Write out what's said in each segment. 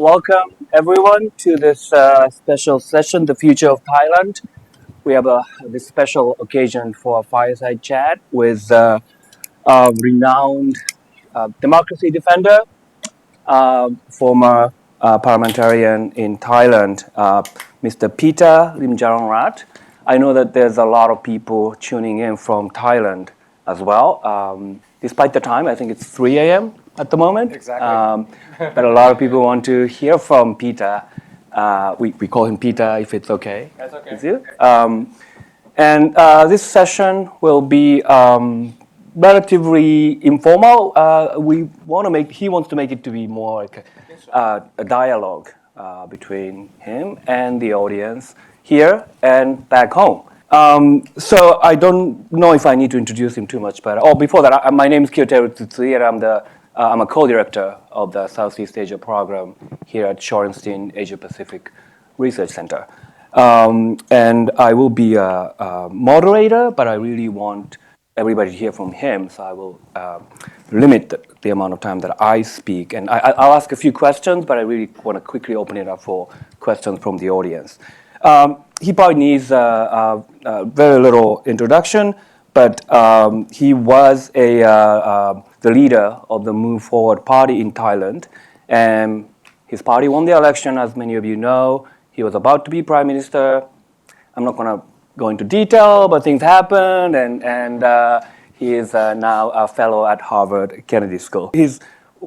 welcome everyone to this special session, The Future of Thailand. We have this special occasion for a fireside chat with a renowned democracy defender, former parliamentarian in Thailand, Mr. Pita Limjaroenrat. I know that there's a lot of people tuning in from Thailand as well. Despite the time, I think it's 3 a.m. at the moment. Exactly. But a lot of people want to hear from Pita. We call him Pita if it's okay. That's okay. With you. And this session will be relatively informal. He wants to make it to be more like a dialogue between him and the audience here and back home. So I don't know if I need to introduce him too much, but before that, my name is Kyoteru Tsutsui, and I'm a co-director of the Southeast Asia program here at Shorenstein Asia Pacific Research Center. And I will be a moderator, but I really want everybody to hear from him, so I will limit the amount of time that I speak. And I'll ask a few questions, but I really want to quickly open it up for questions from the audience. He probably needs very little introduction, but he was the leader of the Move Forward Party in Thailand, and his party won the election, as many of you know. He was about to be prime minister. I'm not going to go into detail, but things happened, and he is now a fellow at Harvard Kennedy School. He's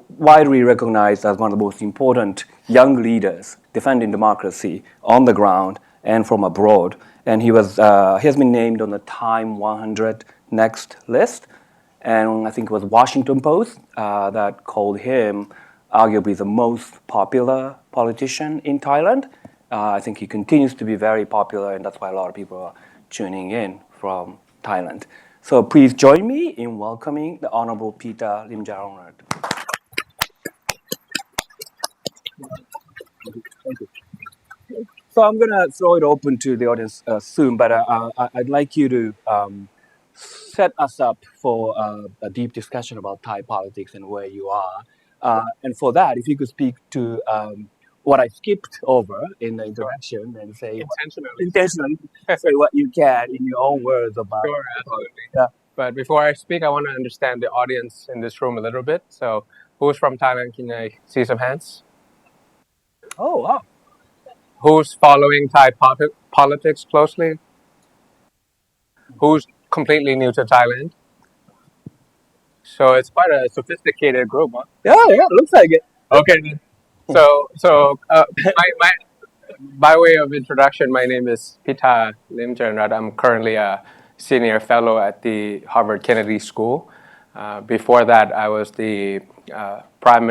widely recognized as one of the most important young leaders defending democracy on the ground and from abroad. And he has been named on the Time 100 Next list. And I think it was Washington Post that called him arguably the most popular politician in Thailand. I think he continues to be very popular, and that's why a lot of people are tuning in from Thailand. So please join me in welcoming the Honorable Pita Limjaroenrat. Thank you. So I'm going to throw it open to the audience soon, but I'd like you to set us up for a deep discussion about Thai politics and where you are. And for that, if you could speak to what I skipped over in the introduction and say intentionally say what you can in your own words about. Sure, absolutely. Yeah. But before I speak, I want to understand the audience in this room a little bit. So, who's from Thailand? Can I see some hands? Oh, wow. Who's following Thai politics closely? Who's completely new to Thailand? So it's quite a sophisticated group, huh? Yeah, looks like it. Okay, then. So by way of introduction, my name is Pita Limjaroenrat. I'm currently a senior fellow at the Harvard Kennedy School. Before that, I was the prime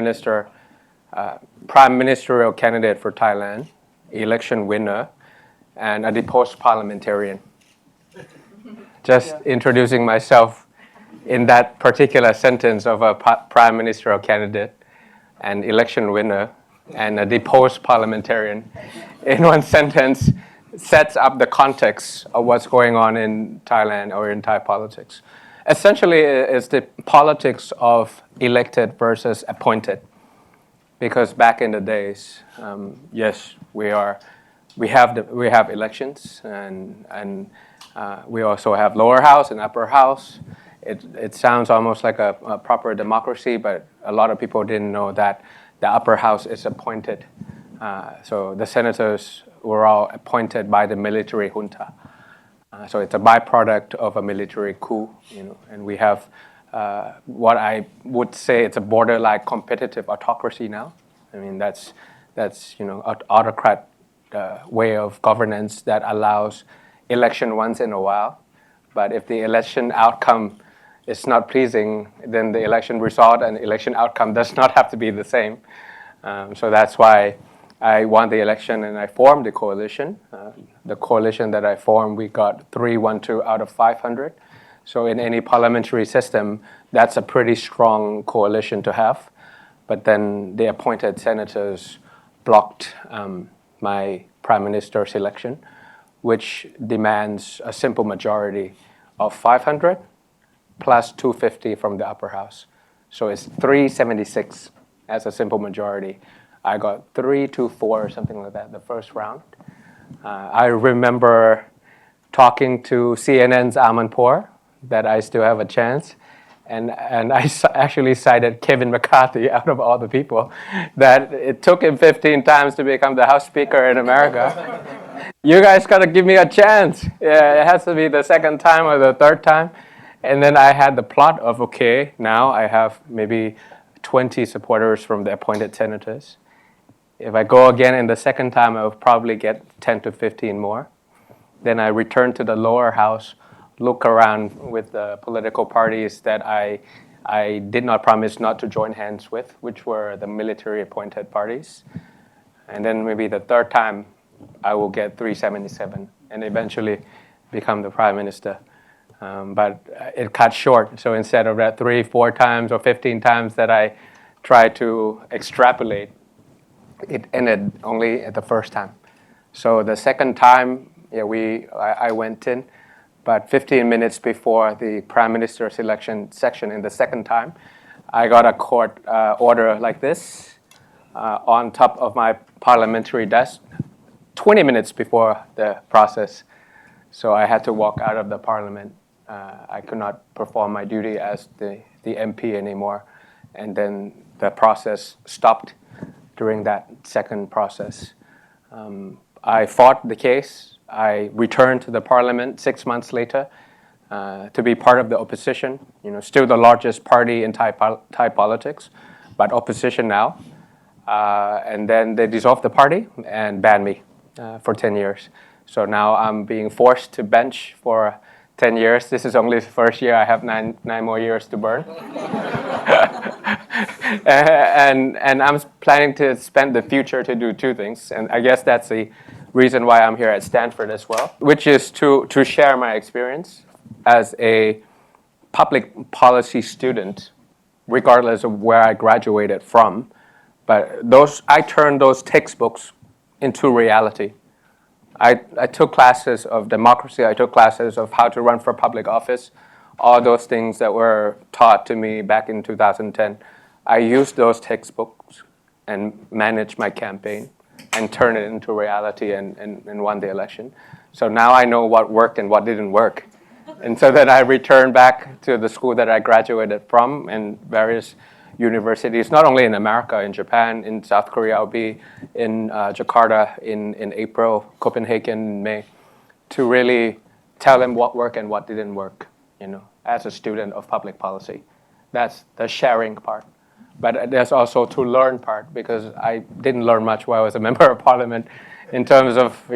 ministerial candidate for Thailand, election winner, and a deposed parliamentarian. Just introducing myself in that particular sentence of a prime ministerial candidate, an election winner, and a deposed parliamentarian in one sentence sets up the context of what's going on in Thailand or in Thai politics. Essentially, it's the politics of elected versus appointed. Because back in the days, yes, we have elections, and we also have lower house and upper house. It sounds almost like a proper democracy, but a lot of people didn't know that the upper house is appointed. So the senators were all appointed by the military junta. So it's a byproduct of a military coup, and we have what I would say it's a borderline competitive autocracy now. I mean that's autocrat way of governance that allows election once in a while. But if the election outcome is not pleasing, then the election result and election outcome does not have to be the same. So that's why I won the election and I formed the coalition. The coalition that I formed, we got 312 out of 500. So in any parliamentary system, that's a pretty strong coalition to have. But then the appointed senators blocked my prime minister's election, which demands a simple majority of 500 plus 250 from the upper house. So it's 376 as a simple majority I got 3-4 or something like that, the first round. I remember talking to CNN's Amanpour that I still have a chance. And I actually cited Kevin McCarthy out of all the people, that it took him 15 times to become the House Speaker in America. You guys got to give me a chance. Yeah, it has to be the second time or the third time. And then I had the plot of, okay, now I have maybe 20 supporters from the appointed senators. If I go again in the second time, I will probably get 10 to 15 more. Then I return to the lower house, look around with the political parties that I did not promise not to join hands with, which were the military appointed parties. And then maybe the third time, I will get 377 and eventually become the prime minister. But it cut short. So instead of that 3-4 times or 15 times that I tried to extrapolate, it ended only at the first time. So the second time, I went in, but 15 minutes before the prime minister's election section in the second time, I got a court order like this on top of my parliamentary desk 20 minutes before the process. So I had to walk out of the parliament. I could not perform my duty as the MP anymore. And then the process stopped during that second process. I fought the case. I returned to the parliament 6 months later to be part of the opposition. Still the largest party in Thai politics, but opposition now. And then they dissolved the party and banned me for 10 years. So now I'm being forced to bench for 10 years. This is only the first year. I have nine more years to burn. and I'm planning to spend the future to do two things. And I guess that's the reason why I'm here at Stanford as well, which is to share my experience as a public policy student, regardless of where I graduated from. But I turned those textbooks into reality. I took classes of democracy. I took classes of how to run for public office. All those things that were taught to me back in 2010. I used those textbooks and managed my campaign and turned it into reality and won the election. So now I know what worked and what didn't work. And so then I returned back to the school that I graduated from and various universities, not only in America, in Japan, in South Korea. I'll be in Jakarta in April, Copenhagen in May, to really tell them what worked and what didn't work, as a student of public policy. That's the sharing part. But there's also to learn part, because I didn't learn much while I was a member of parliament in terms of,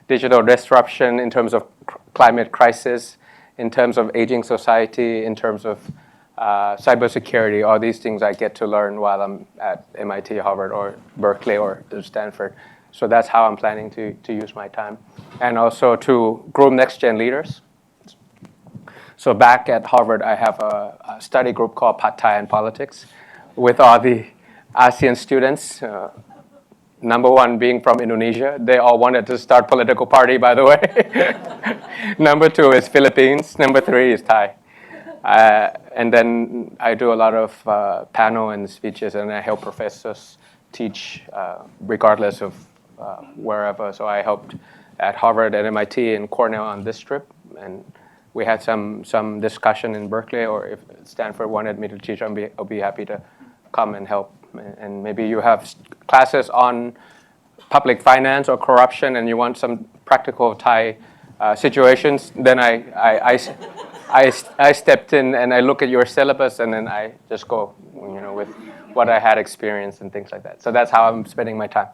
digital disruption, in terms of climate crisis, in terms of aging society, in terms of cybersecurity. All these things I get to learn while I'm at MIT, Harvard, or Berkeley, or Stanford. So that's how I'm planning to use my time. And also to groom next-gen leaders. So back at Harvard, I have a study group called Pad Thai and Politics with all the ASEAN students. Number one being from Indonesia. They all wanted to start political party, by the way. Number two is Philippines. Number three is Thai. And then I do a lot of panel and speeches, and I help professors teach regardless of wherever. So I helped at Harvard and MIT and Cornell on this trip, and we had some discussion in Berkeley, or if Stanford wanted me to teach, I'll be happy to come and help. And maybe you have classes on public finance or corruption, and you want some practical Thai situations, then I stepped in and I look at your syllabus, and then I just go, with what I had experienced and things like that. So that's how I'm spending my time.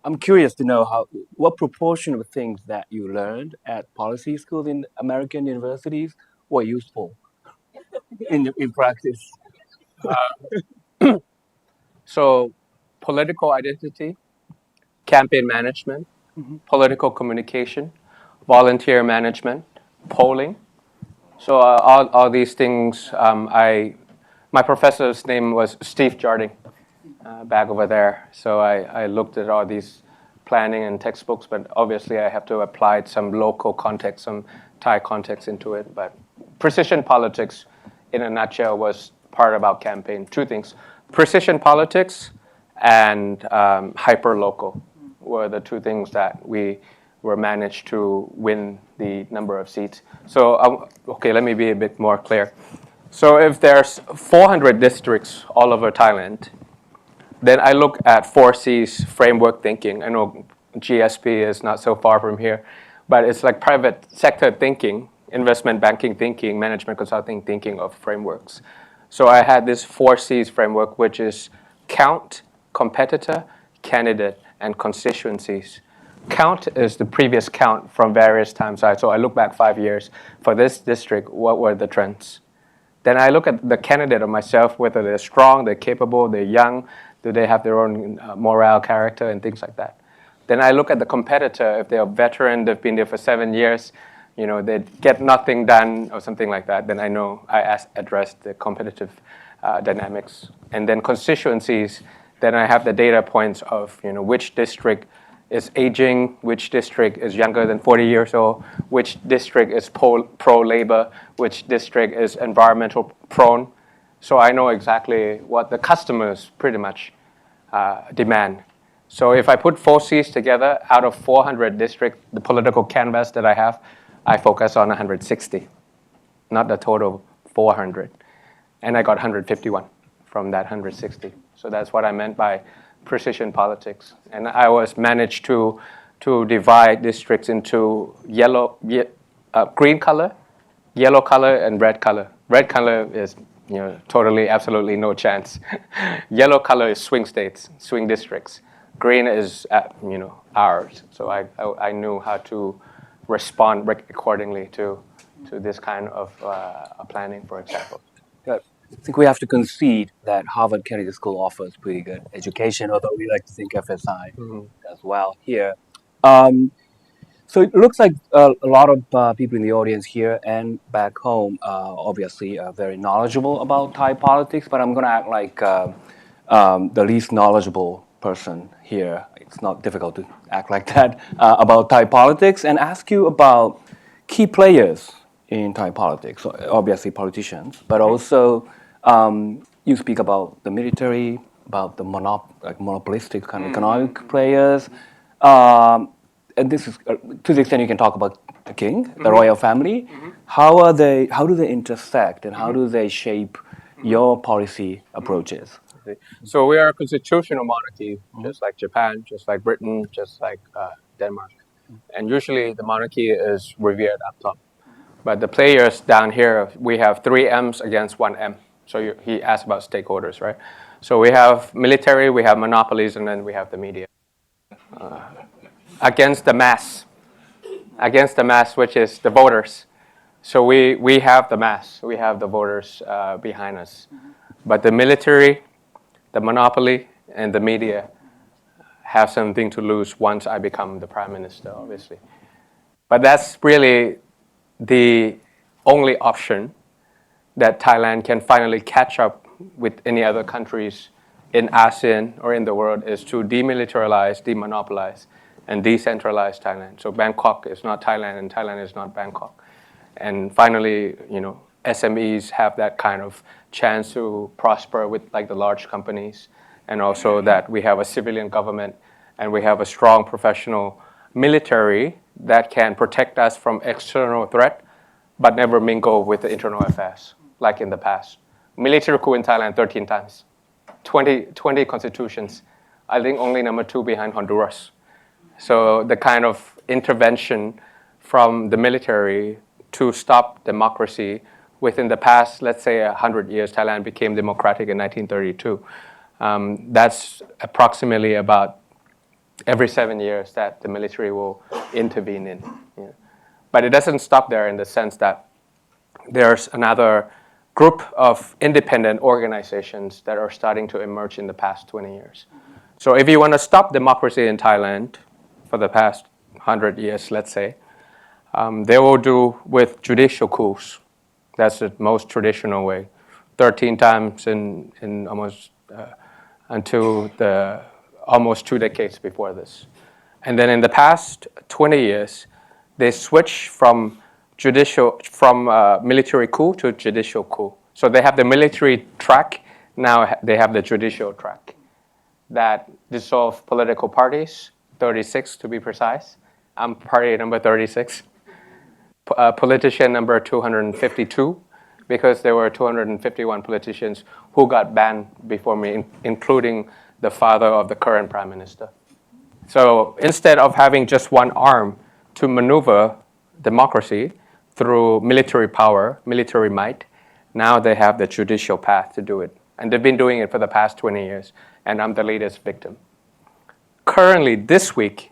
I'm curious to know what proportion of things that you learned at policy schools in American universities were useful in practice. So political identity, campaign management, political communication, volunteer management, polling. So all these things, my professor's name was Steve Jarding, back over there. So I looked at all these planning and textbooks, but obviously I have to apply some local context, some Thai context into it. But precision politics, in a nutshell, was part about campaign. Two things: precision politics and hyper-local were the two things that we were managed to win the number of seats. So, okay, let me be a bit more clear. So if there's 400 districts all over Thailand, then I look at 4C's framework thinking. I know GSP is not so far from here, but it's like private sector thinking, investment banking thinking, management consulting thinking of frameworks. So I had this 4C's framework, which is count, competitor, candidate, and constituencies. Count is the previous count from various time sides. So I look back 5 years. For this district, what were the trends? Then I look at the candidate of myself, whether they're strong, they're capable, they're young, do they have their own morale, character, and things like that. Then I look at the competitor, if they're a veteran, they've been there for 7 years, they get nothing done or something like that, then I know I address the competitive dynamics. And then constituencies, then I have the data points of which district is aging, which district is younger than 40 years old, which district is pro-labor, which district is environmental prone. So I know exactly what the customers pretty much demand. So if I put 4Cs together, out of 400 districts, the political canvas that I have, I focus on 160, not the total 400. And I got 151 from that 160. So that's what I meant by precision politics. And I was managed to divide districts into green color, yellow color, and red color. Red color is totally, absolutely no chance. Yellow color is swing states, swing districts. Green is ours. So I knew how to respond accordingly to this kind of planning, for example. Good. I think we have to concede that Harvard Kennedy School offers pretty good education, although we like to think FSI as well here. So it looks like a lot of people in the audience here and back home obviously are very knowledgeable about Thai politics, but I'm going to act like the least knowledgeable person here. It's not difficult to act like that about Thai politics and ask you about key players in Thai politics, so obviously politicians, but also you speak about the military, about the monopolistic kind of economic players, and this is to the extent you can talk about the king, the royal family. How do they intersect, and how do they shape your policy approaches? So we are a constitutional monarchy, just like Japan, just like Britain, just like Denmark. And usually the monarchy is revered up top. But the players down here, we have 3 M's against 1 M. So he asked about stakeholders, right? So we have military, we have monopolies, and then we have the media. Against the mass, which is the voters. So we have the mass, we have the voters behind us. But the military, the monopoly, and the media have something to lose once I become the prime minister, obviously. But that's really the only option that Thailand can finally catch up with any other countries in ASEAN or in the world is to demilitarize, demonopolize, and decentralize Thailand. So Bangkok is not Thailand, and Thailand is not Bangkok. And finally, SMEs have that kind of chance to prosper with like the large companies, and also that we have a civilian government and we have a strong professional military that can protect us from external threat, but never mingle with the internal affairs, like in the past. Military coup in Thailand 13 times, 20 constitutions. I think only number 2 behind Honduras. So the kind of intervention from the military to stop democracy within the past, let's say 100 years, Thailand became democratic in 1932. That's approximately about every 7 years that the military will intervene in. But it doesn't stop there in the sense that there's another group of independent organizations that are starting to emerge in the past 20 years. So if you want to stop democracy in Thailand for the past 100 years, let's say, they will do with judicial coups. That's the most traditional way. 13 times in almost until the almost 2 decades before this. And then in the past 20 years, they switched from military coup to judicial coup. So they have the military track, now they have the judicial track. that dissolved political parties, 36 to be precise. I'm party number 36. Politician number 252, because there were 251 politicians who got banned before me, including the father of the current prime minister. So instead of having just one arm to maneuver democracy through military power, military might, now they have the judicial path to do it. And they've been doing it for the past 20 years, and I'm the latest victim. Currently, this week,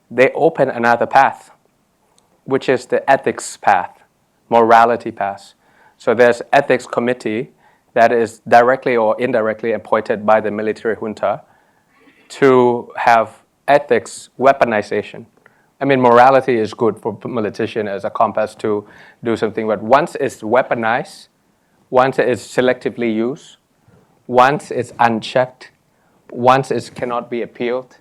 they open another path, which is the ethics path, morality path. So there's ethics committee that is directly or indirectly appointed by the military junta to have ethics weaponization. I mean, morality is good for politicians as a compass to do something, but once it's weaponized, once it's selectively used, once it's unchecked, once it cannot be appealed,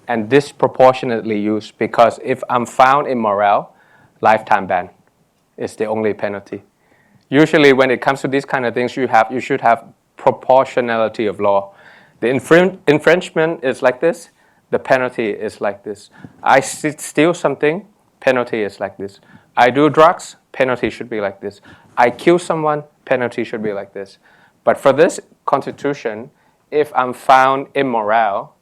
and disproportionately used, because if I'm found immoral, lifetime ban is the only penalty. Usually when it comes to these kind of things, you should have proportionality of law. The infringement is like this, the penalty is like this. I steal something, penalty is like this. I do drugs, penalty should be like this. I kill someone, penalty should be like this. But for this constitution, if I'm found immoral,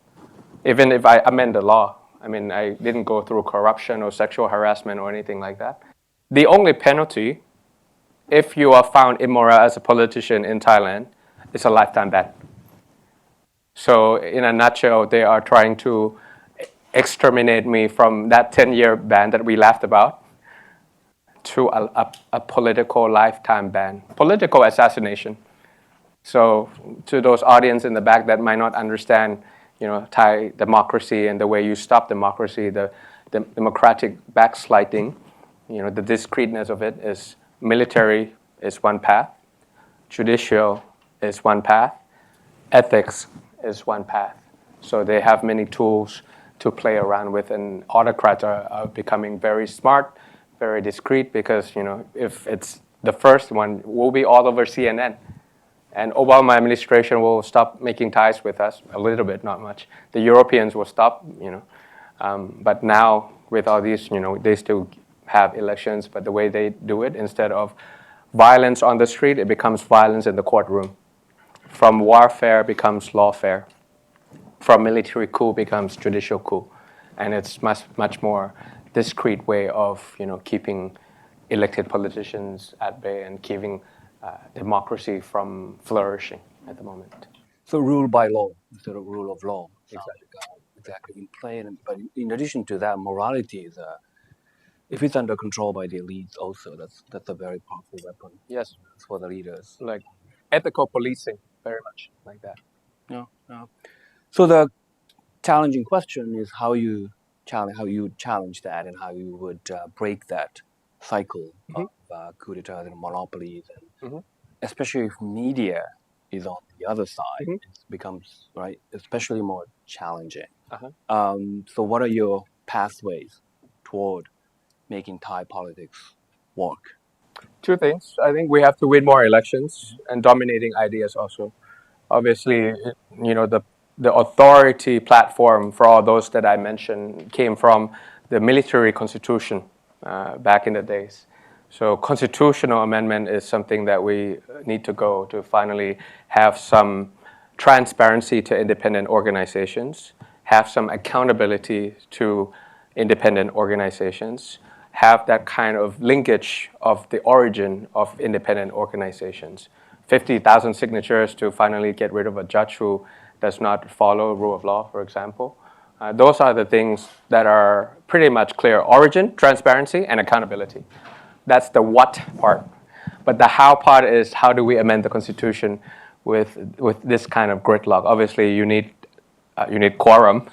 even if I amend the law, I mean, I didn't go through corruption or sexual harassment or anything like that. The only penalty, if you are found immoral as a politician in Thailand, is a lifetime ban. So in a nutshell, they are trying to exterminate me from that 10-year ban that we laughed about to a political lifetime ban, political assassination. So to those audience in the back that might not understand, Thai democracy and the way you stop democracy, the democratic backsliding, the discreteness of it is military is one path, judicial is one path, ethics is one path. So they have many tools to play around with, and autocrats are becoming very smart, very discreet, because if it's the first one, we'll be all over CNN. And Obama administration will stop making ties with us a little bit, not much. The Europeans will stop, but now with all these, they still have elections, but the way they do it, instead of violence on the street, it becomes violence in the courtroom. From warfare becomes lawfare. From military coup becomes judicial coup. And it's much more discreet way of, keeping elected politicians at bay and keeping democracy from flourishing at the moment. So rule by law instead of rule of law. Exactly in play. But in addition to that, morality is if it's under control by the elites, also that's a very powerful weapon. Yes, for the leaders. Like ethical policing, very much like that. Yeah. So the challenging question is how you challenge that, and how you would break that cycle of coup d'etats and monopolies, and especially if media is on the other side, it becomes especially more challenging. So what are your pathways toward making Thai politics work? Two things. I think we have to win more elections and dominating ideas also. Obviously, the authority platform for all those that I mentioned came from the military constitution back in the days. So constitutional amendment is something that we need to go to finally have some transparency to independent organizations, have some accountability to independent organizations, have that kind of linkage of the origin of independent organizations. 50,000 signatures to finally get rid of a judge who does not follow rule of law, for example. Those are the things that are pretty much clear. Origin, transparency, and accountability. That's the what part. But the how part is, how do we amend the constitution with this kind of gridlock? Obviously, you need quorum.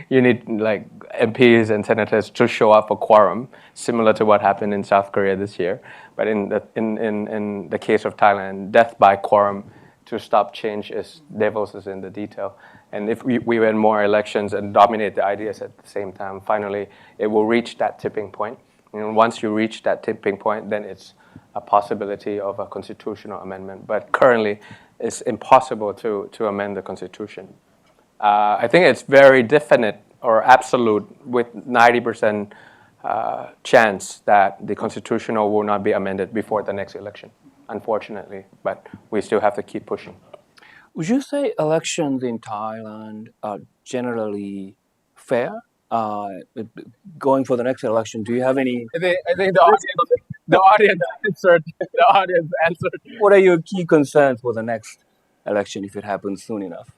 You need MPs and senators to show up for quorum, similar to what happened in South Korea this year. But in the case of Thailand, death by quorum to stop change is devils is in the detail. And if we win more elections and dominate the ideas at the same time, finally it will reach that tipping point. And once you reach that tipping point, then it's a possibility of a constitutional amendment. But currently, it's impossible to amend the constitution. I think it's very definite or absolute with 90% chance that the constitutional will not be amended before the next election, unfortunately. But we still have to keep pushing. Would you say elections in Thailand are generally fair? Going for the next election, do you have any? I think the audience answered. The audience answered What are your key concerns for the next election if it happens soon enough?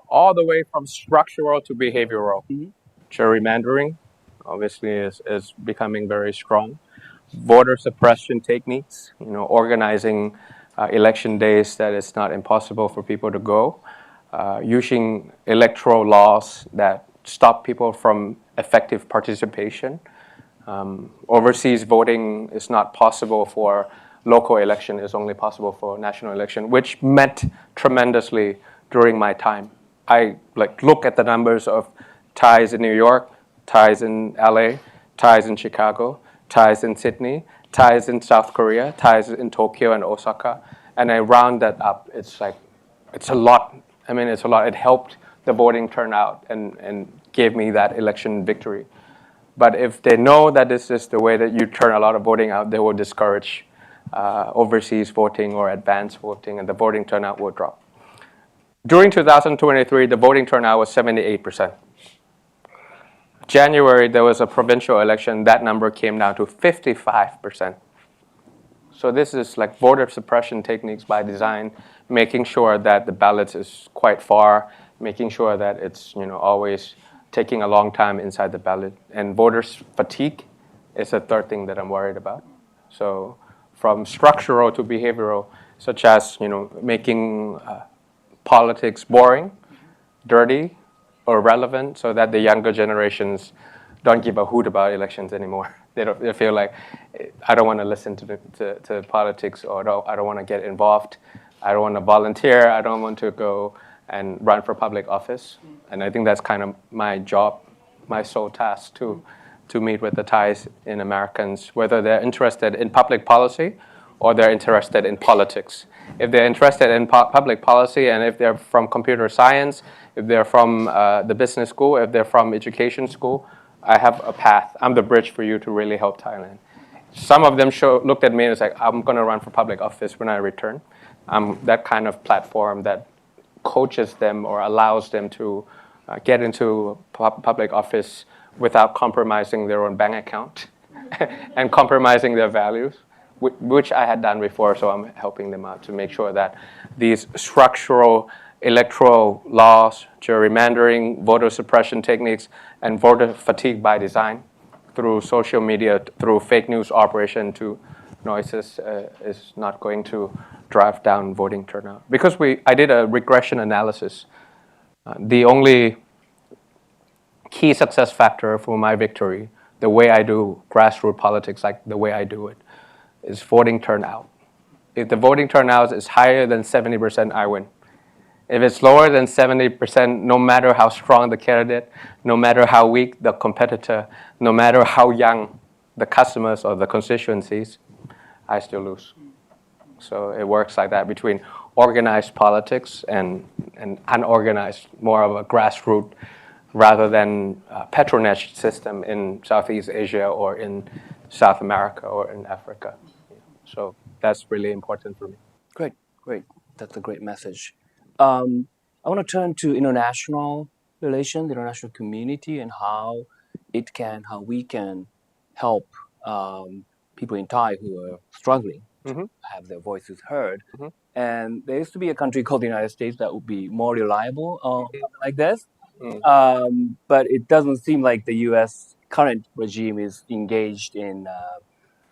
all the way from structural to behavioral. Mhm. Gerrymandering, obviously, is becoming very strong. Voter suppression techniques, organizing election days that it's not impossible for people to go, using electoral laws that stop people from effective participation. Overseas voting is not possible for local election, it's only possible for national election, which meant tremendously during my time. I look at the numbers of Thais in New York, Thais in LA, Thais in Chicago, Thais in Sydney, Thais in South Korea, Thais in Tokyo and Osaka, and I round that up. It's a lot. I mean, it's a lot. It helped the voting turnout and gave me that election victory. But if they know that this is the way that you turn a lot of voting out, they will discourage overseas voting or advanced voting, and the voting turnout will drop. During 2023, the voting turnout was 78%. January, there was a provincial election. That number came down to 55%. So this is like voter suppression techniques by design, making sure that the ballots is quite far, making sure that it's always taking a long time inside the ballot. And voters fatigue is a third thing that I'm worried about. So from structural to behavioral, such as making politics boring, dirty, or relevant, so that the younger generations don't give a hoot about elections anymore. They feel like, I don't want to listen to politics, or I don't want to get involved. I don't want to volunteer. I don't want to go and run for public office. And I think that's kind of my job, my sole task to meet with the Thais and Americans, whether they're interested in public policy or they're interested in politics. If they're interested in public policy, and if they're from computer science, if they're from the business school, if they're from education school, I have a path. I'm the bridge for you to really help Thailand. Some of them looked at me and was like, I'm going to run for public office when I return. I'm that kind of platform that coaches them or allows them to get into public office without compromising their own bank account and compromising their values, which I had done before. So I'm helping them out to make sure that these structural electoral laws, gerrymandering, voter suppression techniques, and voter fatigue by design through social media, through fake news operation to noises is not going to drive down voting turnout. Because I did a regression analysis. The only key success factor for my victory, the way I do grassroots politics, like the way I do it, is voting turnout. If the voting turnout is higher than 70%, I win. If it's lower than 70%, no matter how strong the candidate, no matter how weak the competitor, no matter how young the customers or the constituencies, I still lose. So it works like that between organized politics and unorganized, more of a grassroots rather than a patronage system in Southeast Asia or in South America or in Africa. So that's really important for me. Great, great. That's a great message. I want to turn to international relations, international community, and how we can help people in Thai who are struggling to have their voices heard. And there used to be a country called the United States that would be more reliable on something like this. But it doesn't seem like the U.S. current regime is engaged in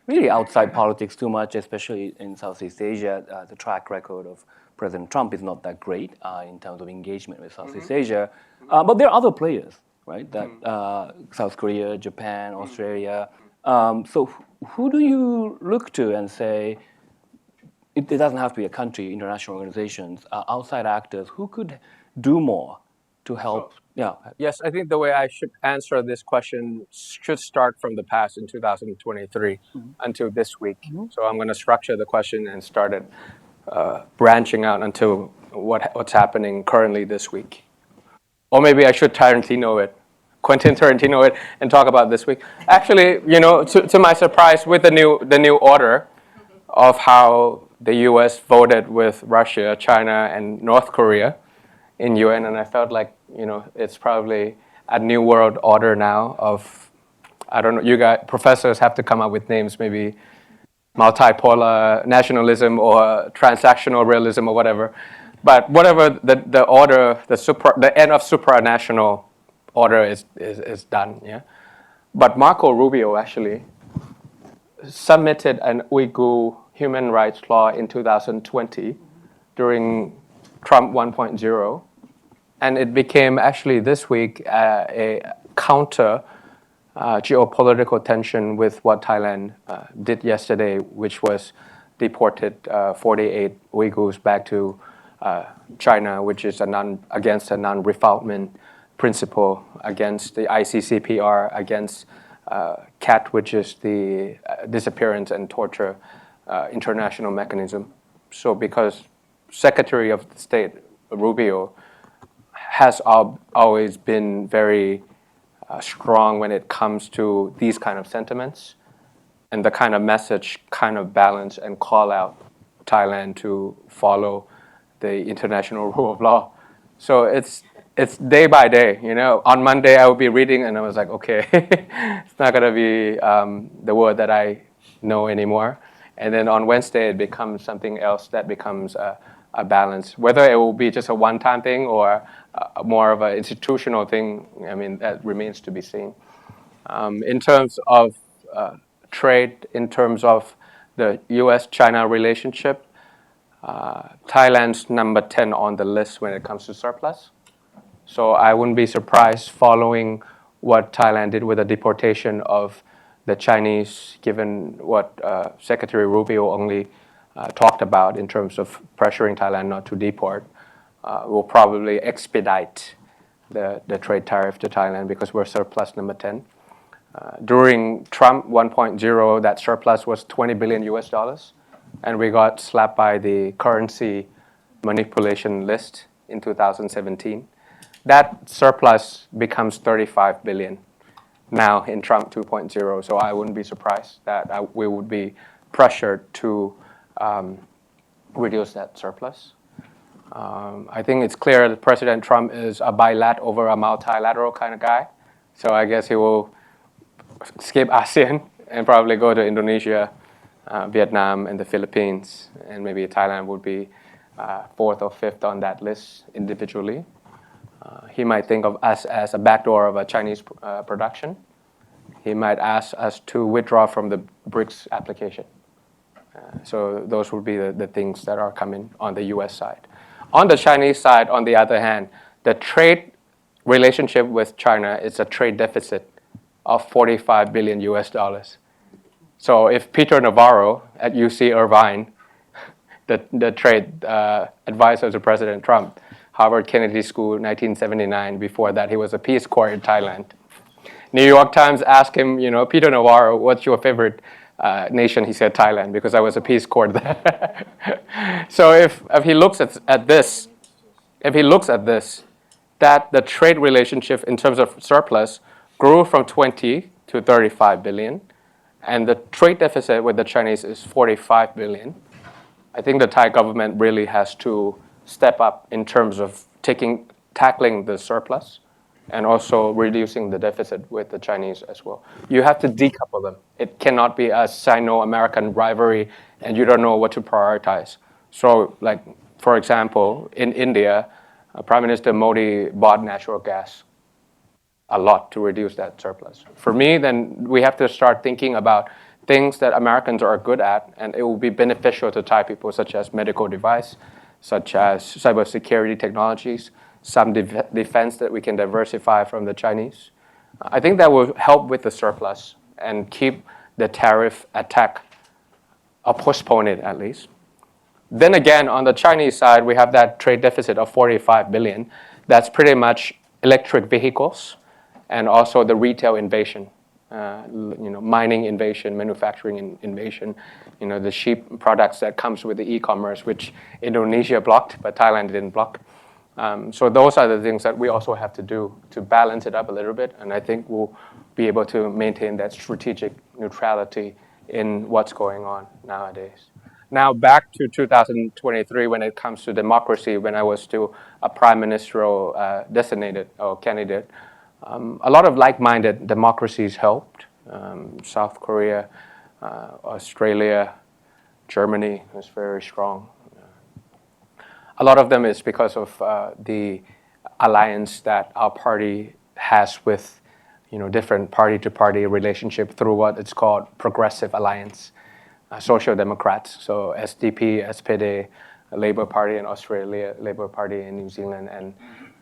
really outside politics too much, especially in Southeast Asia. The track record of President Trump is not that great in terms of engagement with Southeast Asia. But there are other players, right? That South Korea, Japan, Australia. So who do you look to and say, it doesn't have to be a country, international organizations, outside actors, who could do more to help? Yes, I think the way I should answer this question should start from the past in 2023 until this week. So I'm going to structure the question and start it branching out until what's happening currently this week. or maybe I should Quentin Tarantino it, and talk about this week. Actually, to my surprise, with the new order of how the U.S. voted with Russia, China, and North Korea in UN, and I felt like it's probably a new world order now of, I don't know, you guys professors have to come up with names, maybe multipolar nationalism or transactional realism or whatever. But whatever the order, the end of supranational order is done. Yeah. But Marco Rubio actually submitted an Uyghur human rights law in 2020 during Trump 1.0, and it became actually this week a counter geopolitical tension with what Thailand did yesterday, which was deported 48 Uyghurs back to China, which is against a non-refoulement principle, against the ICCPR, against CAT, which is the disappearance and torture international mechanism. So because Secretary of State Rubio has always been very strong when it comes to these kind of sentiments and the kind of message kind of balance and call out Thailand to follow the international rule of law. So it's day by day. On Monday I will be reading and I was like, okay, it's not gonna be the word that I know anymore. And then on Wednesday it becomes something else that becomes a balance. Whether it will be just a one-time thing or more of an institutional thing, I mean, that remains to be seen. In terms of trade, in terms of the U.S.-China relationship, Thailand's number 10 on the list when it comes to surplus. So I wouldn't be surprised following what Thailand did with the deportation of the Chinese, given what Secretary Rubio only talked about in terms of pressuring Thailand not to deport, will probably expedite the trade tariff to Thailand because we're surplus number 10. During Trump 1.0, that surplus was 20 billion US dollars, and we got slapped by the currency manipulation list in 2017. That surplus becomes 35 billion now in Trump 2.0, so I wouldn't be surprised that we would be pressured to reduce that surplus. I think it's clear that President Trump is a bilateral over a multilateral kind of guy, so I guess he will skip ASEAN and probably go to Indonesia, Vietnam, and the Philippines, and maybe Thailand would be fourth or fifth on that list individually. He might think of us as a backdoor of a Chinese production. He might ask us to withdraw from the BRICS application. So those would be the things that are coming on the U.S. side. On the Chinese side, on the other hand, the trade relationship with China is a trade deficit of 45 billion US dollars. So if Peter Navarro at UC Irvine, the trade advisor to President Trump, Harvard Kennedy School, 1979, before that he was a Peace Corps in Thailand. New York Times asked him, Peter Navarro, what's your favorite nation? He said Thailand, because I was a Peace Corps there. So if he looks at this, that the trade relationship in terms of surplus grew from 20 to 35 billion, and the trade deficit with the Chinese is 45 billion. I think the Thai government really has to step up in terms of tackling the surplus and also reducing the deficit with the Chinese as well. You have to decouple them. It cannot be a Sino-American rivalry and you don't know what to prioritize. So, like, for example, in India, Prime Minister Modi bought natural gas a lot to reduce that surplus. For me, then we have to start thinking about things that Americans are good at, and it will be beneficial to Thai people, such as medical device, such as cybersecurity technologies, some defense that we can diversify from the Chinese. I think that will help with the surplus and keep the tariff attack, or postpone it at least. Then again, on the Chinese side, we have that trade deficit of 45 billion. That's pretty much electric vehicles and also the retail invasion, mining invasion, manufacturing invasion, the cheap products that comes with the e-commerce, which Indonesia blocked, but Thailand didn't block. So those are the things that we also have to do to balance it up a little bit, and I think we'll be able to maintain that strategic neutrality in what's going on nowadays. Now back to 2023 when it comes to democracy, when I was still a prime ministerial designated or candidate, a lot of like-minded democracies helped. South Korea, Australia, Germany was very strong. A lot of them is because of the alliance that our party has with, different party-to-party relationship through what it's called progressive alliance, social democrats. So SDP, SPD, Labour Party in Australia, Labour Party in New Zealand, and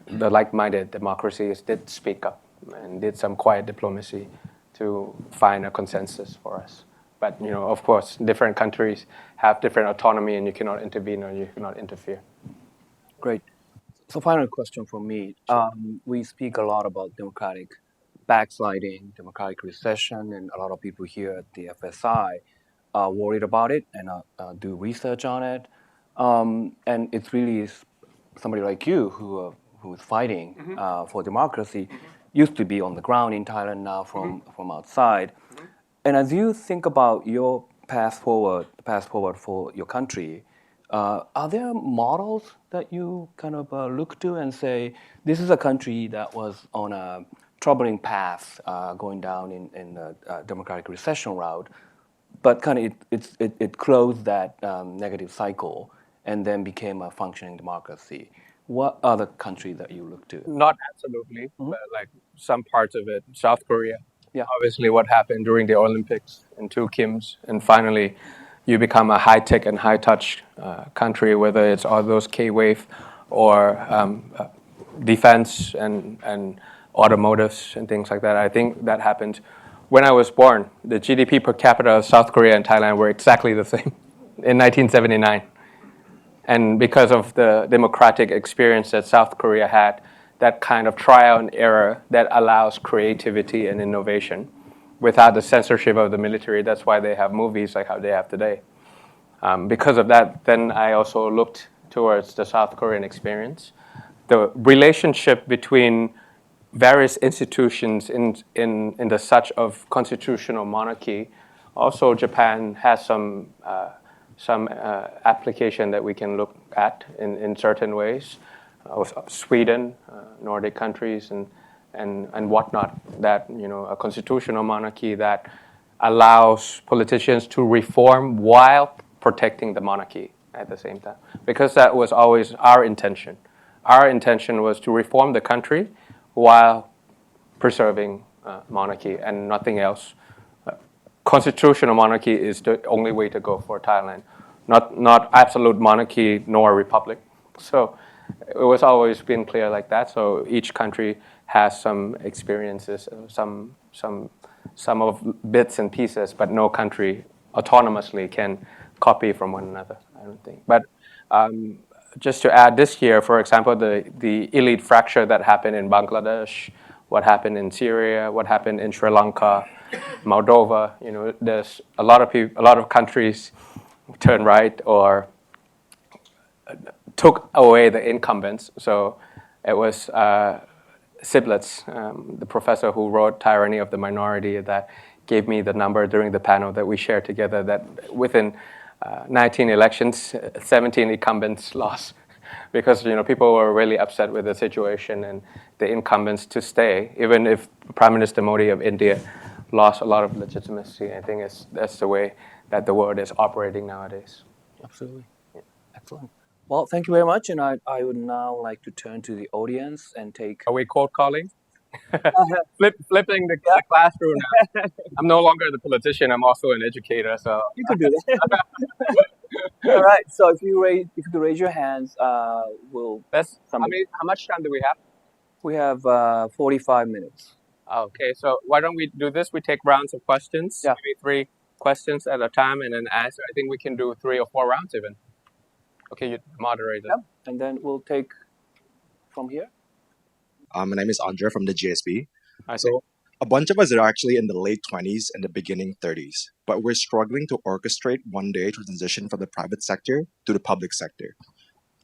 the like-minded democracies did speak up and did some quiet diplomacy to find a consensus for us. But of course, different countries have different autonomy, and you cannot intervene or you cannot interfere. Great. So final question from me. We speak a lot about democratic backsliding, democratic recession, and a lot of people here at the FSI are worried about it and do research on it. And it's really somebody like you who is fighting for democracy, used to be on the ground in Thailand, now from outside. And as you think about your path forward for your country, are there models that you kind of look to and say, this is a country that was on a troubling path going down in a democratic recession route, but kind of it closed that negative cycle and then became a functioning democracy? What other country that you look to? Not absolutely, but like some parts of it. South Korea. Yeah. Obviously, what happened during the Olympics and two Kims, and finally, you become a high-tech and high-touch country, whether it's all those K-wave or defense and automotives and things like that. I think that happened when I was born. The GDP per capita of South Korea and Thailand were exactly the same in 1979. And because of the democratic experience that South Korea had, that kind of trial and error that allows creativity and innovation without the censorship of the military. That's why they have movies like how they have today. Because of that, then I also looked towards the South Korean experience. The relationship between various institutions in the such of constitutional monarchy. Also, Japan has some application that we can look at in certain ways. Sweden, Nordic countries, and whatnot. That a constitutional monarchy that allows politicians to reform while protecting the monarchy at the same time, because that was always our intention. Our intention was to reform the country while preserving monarchy and nothing else. Constitutional monarchy is the only way to go for Thailand, not absolute monarchy nor republic. So it was always been clear like that. So each country has some experiences, some of bits and pieces, but no country autonomously can copy from one another, I don't think. But just to add, this year, for example, the elite fracture that happened in Bangladesh, what happened in Syria, what happened in Sri Lanka, Moldova, there's a lot of countries turned right or took away the incumbents. So it was Siblets, the professor who wrote Tyranny of the Minority, that gave me the number during the panel that we shared together, that within 19 elections, 17 incumbents lost because people were really upset with the situation and the incumbents to stay, even if Prime Minister Modi of India lost a lot of legitimacy. I think that's the way that the world is operating nowadays. Absolutely. Yeah. Excellent. Well, thank you very much. And I would now like to turn to the audience and take... Are we cold calling? Flipping the classroom now. I'm no longer the politician. I'm also an educator. So you could do that. All right. So if you could raise your hands, we'll... How much time do we have? We have 45 minutes. Okay. So why don't we do this? We take rounds of questions. Yeah. Maybe 3 questions at a time and then answer. I think we can do 3 or 4 rounds even. Okay, you moderate it. Yep. And then we'll take from here. My name is Andre from the GSB. I see. So a bunch of us are actually in the late 20s and the beginning 30s, but we're struggling to orchestrate one day transition from the private sector to the public sector.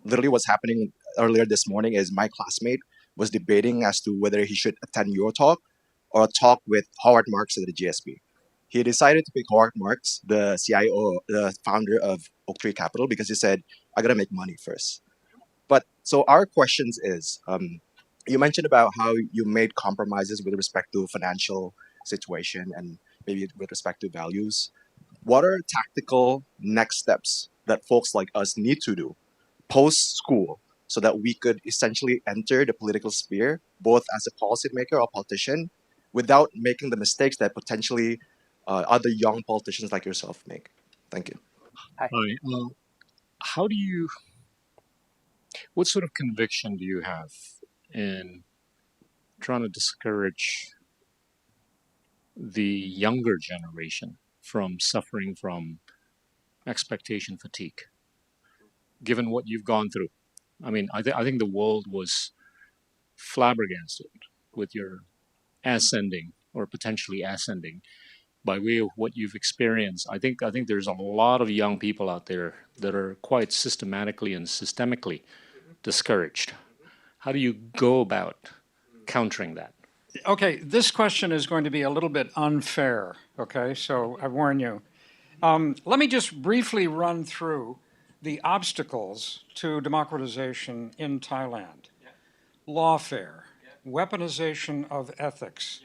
Literally what's happening earlier this morning is my classmate was debating as to whether he should attend your talk or a talk with Howard Marks at the GSP. He decided to pick Howard Marks, the CIO, the founder of Oaktree Capital, because he said, "I gotta make money first." But so our questions is, you mentioned about how you made compromises with respect to financial situation and maybe with respect to values. What are tactical next steps that folks like us need to do post school so that we could essentially enter the political sphere, both as a policymaker or politician, without making the mistakes that potentially other young politicians like yourself make? Thank you. Hi. How do you, what sort of conviction do you have in trying to discourage the younger generation from suffering from expectation fatigue, given what you've gone through? I mean, I think the world was flabbergasted with your ascending or potentially ascending by way of what you've experienced. I think there's a lot of young people out there that are quite systematically and systemically discouraged. How do you go about countering that? Okay, this question is going to be a little bit unfair, okay? So I warn you. Let me just briefly run through the obstacles to democratization in Thailand. Lawfare, weaponization of ethics,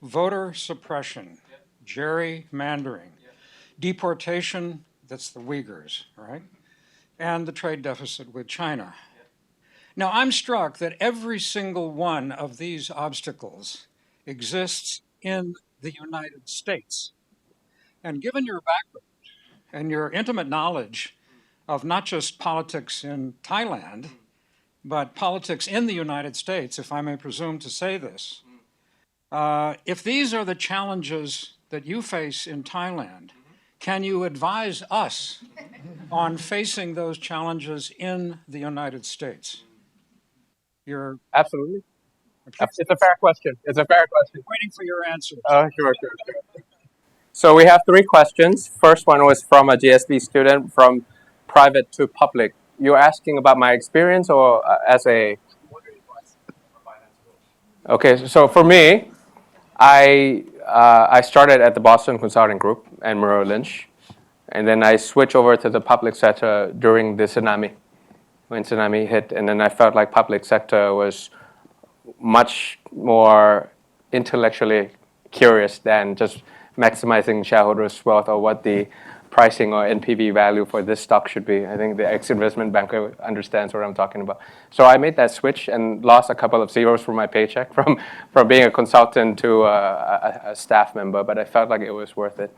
voter suppression, gerrymandering, deportation, that's the Uyghurs, right? And the trade deficit with China. Now, I'm struck that every single one of these obstacles exists in the United States. And given your background and your intimate knowledge of not just politics in Thailand, but politics in the United States, if I may presume to say this, if these are the challenges that you face in Thailand, can you advise us on facing those challenges in the United States? You're Absolutely. It's a fair question. It's a fair question. waiting for your answers. Sure. So we have three questions. First one was from a GSB student, from private to public. You're asking about my experience or as a... Okay, so for me, I started at the Boston Consulting Group and Merrill Lynch, and then I switched over to the public sector during the tsunami, when tsunami hit, and then I felt like public sector was much more intellectually curious than just maximizing shareholders' wealth or what the pricing or NPV value for this stock should be. I think the ex-investment banker understands what I'm talking about. So I made that switch and lost a couple of zeros for my paycheck from being a consultant to a staff member, but I felt like it was worth it.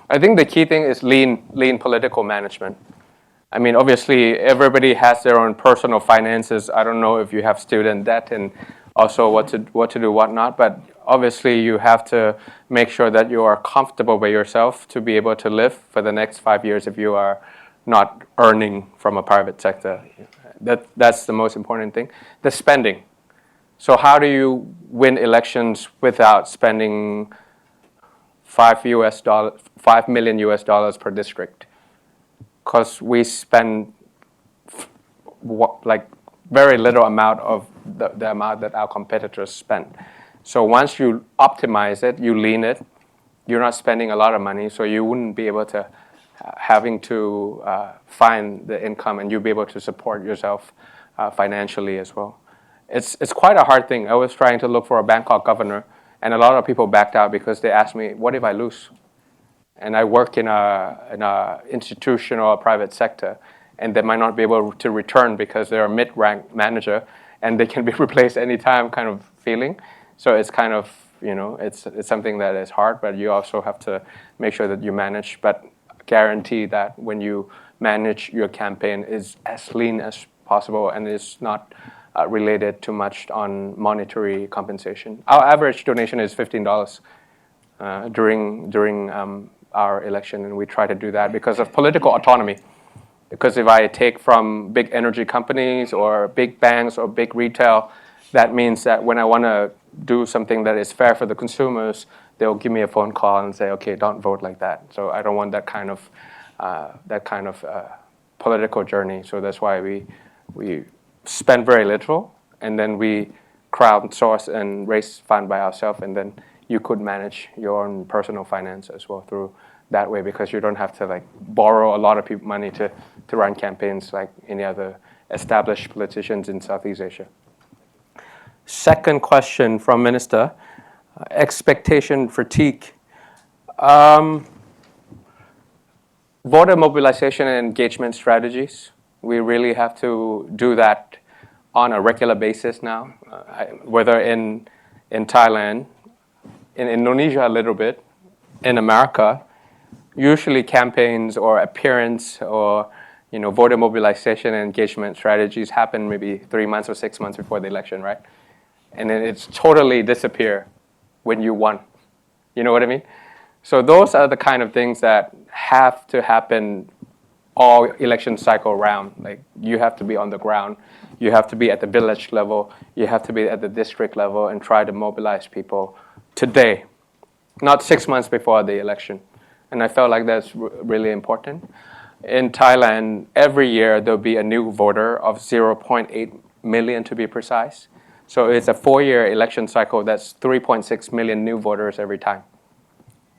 I think the key thing is lean political management. I mean, obviously, everybody has their own personal finances. I don't know if you have student debt and also what to do, what not. But obviously, you have to make sure that you are comfortable with yourself to be able to live for the next 5 years if you are not earning from a private sector. That's the most important thing. The spending. So how do you win elections without spending $5 million US dollars per district? Because we spend like very little amount of the amount that our competitors spend. So once you optimize it, you lean it, you're not spending a lot of money, so you wouldn't be able to having to find the income, and you'll be able to support yourself financially as well. It's quite a hard thing. I was trying to look for a Bangkok governor, and a lot of people backed out because they asked me, what if I lose? And I work in a institutional private sector, and they might not be able to return because they're a mid-rank manager, and they can be replaced anytime kind of feeling. So it's kind of, it's something that is hard, but you also have to make sure that you manage, but guarantee that when you manage your campaign is as lean as possible and is not related too much on monetary compensation. Our average donation is $15 during our election, and we try to do that because of political autonomy. Because if I take from big energy companies or big banks or big retail, that means that when I want to do something that is fair for the consumers, they'll give me a phone call and say, okay, don't vote like that. So I don't want that kind of political journey. So that's why we spend very little, and then we crowdsource and raise fund by ourselves, and then you could manage your own personal finance as well through that way, because you don't have to like borrow a lot of money to run campaigns like any other established politicians in Southeast Asia. Second question from Minister, expectation fatigue. Voter mobilization and engagement strategies. We really have to do that on a regular basis now, whether in Thailand, in Indonesia a little bit, in America. Usually campaigns or appearance or voter mobilization and engagement strategies happen maybe 3 months or 6 months before the election, right? And then it's totally disappear when you won. You know what I mean? So those are the kind of things that have to happen all election cycle round. Like you have to be on the ground, you have to be at the village level, you have to be at the district level and try to mobilize people today, not 6 months before the election. And I felt like that's really important. In Thailand, every year there'll be a new voter of 0.8 million to be precise. So it's a 4-year election cycle. That's 3.6 million new voters every time.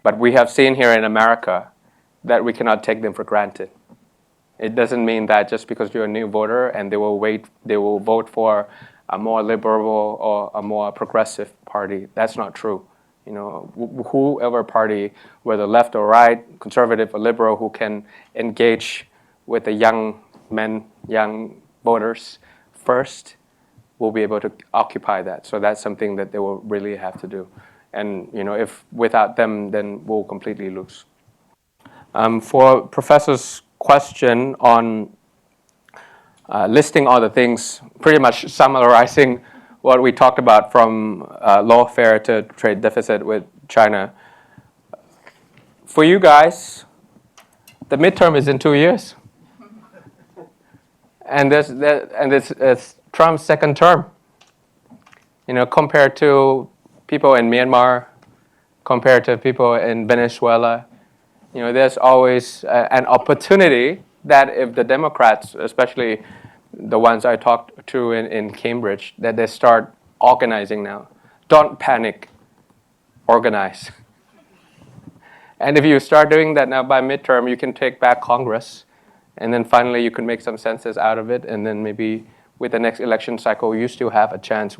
But we have seen here in America that we cannot take them for granted. It doesn't mean that just because you're a new voter and they will vote for a more liberal or a more progressive party. That's not true. Whoever party, whether left or right, conservative or liberal, who can engage with the young men, young voters first, will be able to occupy that. So that's something that they will really have to do. And if without them, then we'll completely lose. For Professor's question on listing all the things, pretty much summarizing what we talked about from lawfare to trade deficit with China. For you guys, the midterm is in 2 years. And it's Trump's second term. Compared to people in Myanmar, compared to people in Venezuela, there's always an opportunity that if the Democrats, especially the ones I talked to in Cambridge, that they start organizing now. Don't panic, organize. And if you start doing that now by midterm, you can take back Congress, and then finally you can make some senses out of it, and then maybe with the next election cycle, you still have a chance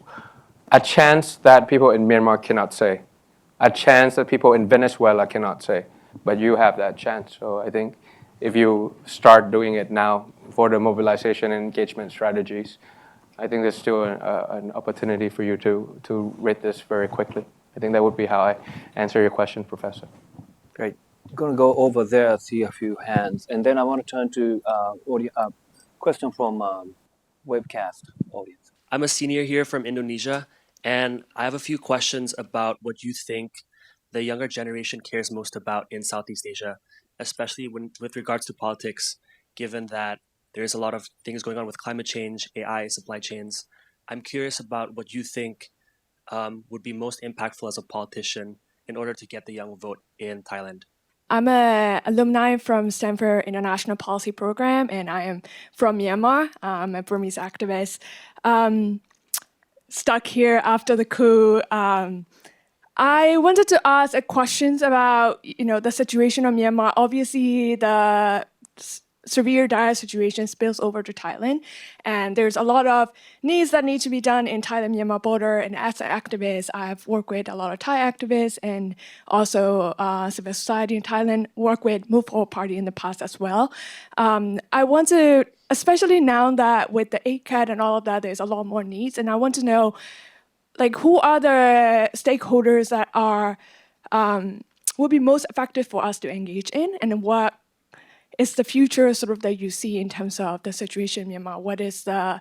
that people in Myanmar cannot say, a chance that people in Venezuela cannot say, but you have that chance. So I think if you start doing it now for the mobilization and engagement strategies, I think there's still an opportunity for you to read this very quickly. I think that would be how I answer your question, Professor. Great. I'm going to go over there, see a few hands, and then I want to turn to question from webcast audience. I'm a senior here from Indonesia, and I have a few questions about what you think the younger generation cares most about in Southeast Asia, especially with regards to politics, given that there's a lot of things going on with climate change, AI, supply chains. I'm curious about what you think would be most impactful as a politician in order to get the young vote in Thailand. I'm an alumni from Stanford International Policy Program, and I am from Myanmar. I'm a Burmese activist. Stuck here after the coup. I wanted to ask questions about, the situation of Myanmar. Obviously, the severe dire situation spills over to Thailand, and there's a lot of needs that need to be done in Thailand-Myanmar border. And as an activist, I've worked with a lot of Thai activists and also civil society in Thailand, worked with Move Forward Party in the past as well. I want to, especially now that with the ACAT and all of that, there's a lot more needs, and I want to know, who are the stakeholders that are will be most effective for us to engage in, and what is the future sort of that you see in terms of the situation in Myanmar? What is the,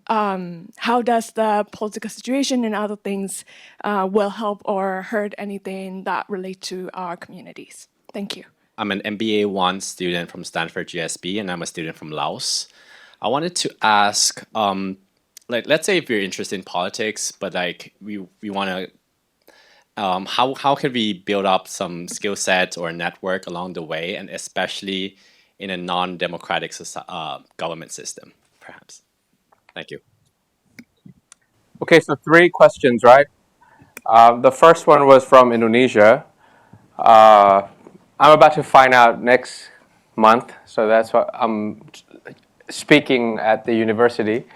how does the political situation and other things will help or hurt anything that relate to our communities? Thank you. I'm an MBA 1 student from Stanford GSB, and I'm a student from Laos. I wanted to ask, let's say if you're interested in politics, but we want to, how can we build up some skill sets or network along the way, and especially in a non-democratic government system? perhaps. Thank you. Okay, so 3 questions, right? The first one was from Indonesia. I'm about to find out next month, so that's what I'm speaking at the university,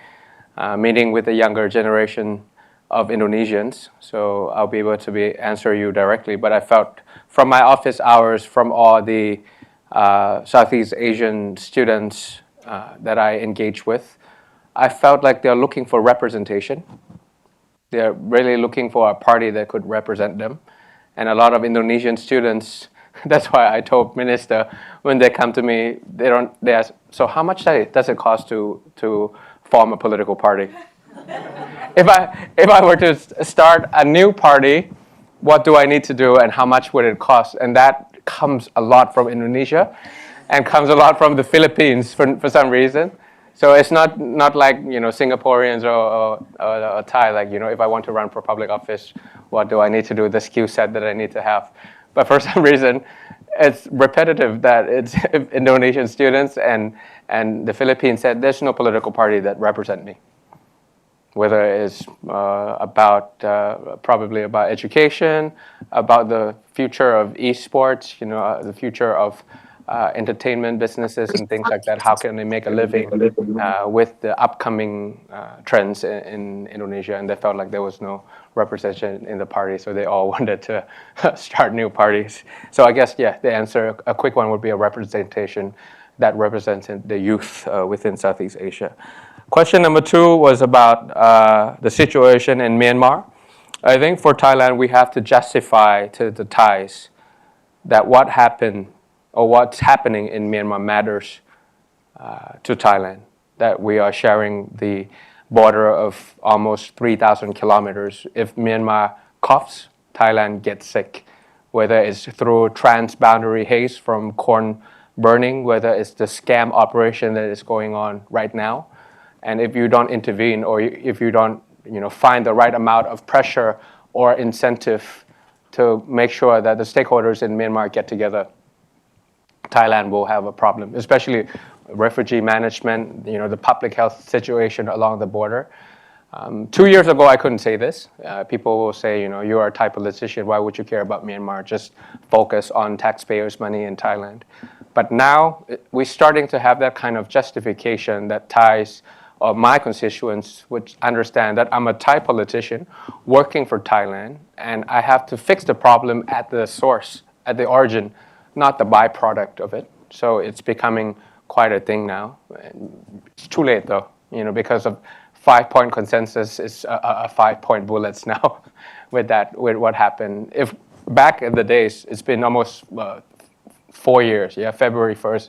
meeting with the younger generation of Indonesians. So I'll be able to answer you directly. But I felt from my office hours, from all the Southeast Asian students that I engage with, I felt like they're looking for representation. They're really looking for a party that could represent them. And a lot of Indonesian students, that's why I told Minister, when they come to me, they ask, so how much does it cost to form a political party? If I were to start a new party, what do I need to do and how much would it cost? And that comes a lot from Indonesia and comes a lot from the Philippines for some reason. So it's not like, Singaporeans or Thai, like, if I want to run for public office, what do I need to do, the skill set that I need to have. But for some reason, it's repetitive that it's Indonesian students and the Philippines said there's no political party that represent me. Whether it's probably about education, about the future of esports, the future of entertainment businesses and things like that. How can they make a living with the upcoming trends in Indonesia? And they felt like there was no representation in the party, so they all wanted to start new parties. So I guess, the answer, a quick one, would be a representation that represented the youth within Southeast Asia. Question number 2 was about the situation in Myanmar. I think for Thailand, we have to justify to the Thais that what happened or what's happening in Myanmar matters to Thailand, that we are sharing the border of almost 3,000 kilometers. If Myanmar coughs, Thailand gets sick, whether it's through transboundary haze from corn burning, whether it's the scam operation that is going on right now. And if you don't intervene or if you don't find the right amount of pressure or incentive to make sure that the stakeholders in Myanmar get together, Thailand will have a problem, especially refugee management, the public health situation along the border. 2 years ago, I couldn't say this. People will say, you are a Thai politician, why would you care about Myanmar? Just focus on taxpayers' money in Thailand. But now, we're starting to have that kind of justification that Thais or my constituents would understand that I'm a Thai politician working for Thailand, and I have to fix the problem at the source, at the origin, not the byproduct of it. So it's becoming quite a thing now. It's too late though, because of 5-point consensus is a 5-point bullets now with what happened. If back in the days, it's been almost 4 years, February 1st,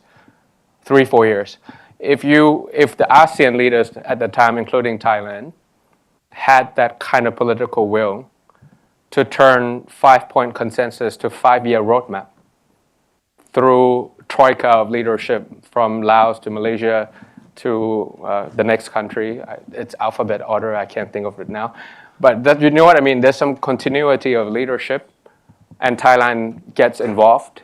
3-4 years. If the ASEAN leaders at the time, including Thailand, had that kind of political will to turn 5-point consensus to 5-year roadmap through troika of leadership from Laos to Malaysia to the next country. It's alphabet order, I can't think of it now. But you know what I mean? There's some continuity of leadership and Thailand gets involved.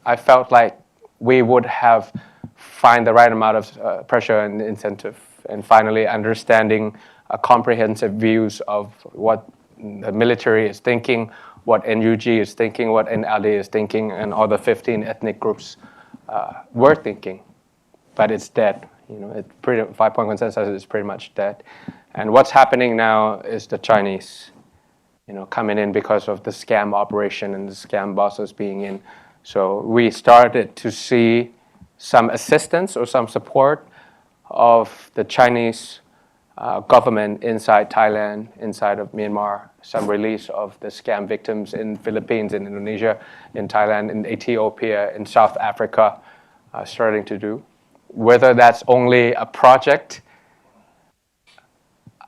I felt like we would have find the right amount of pressure and incentive, and finally understanding comprehensive views of what the military is thinking, what NUG is thinking, what NLD is thinking, and all the 15 ethnic groups were thinking. But it's dead. 5-point consensus is pretty much dead. And what's happening now is the Chinese, coming in because of the scam operation and the scam bosses being in. So we started to see some assistance or some support of the Chinese government inside Thailand, inside of Myanmar, some release of the scam victims in Philippines, in Indonesia, in Thailand, in Ethiopia, in South Africa, starting to do. Whether that's only a project,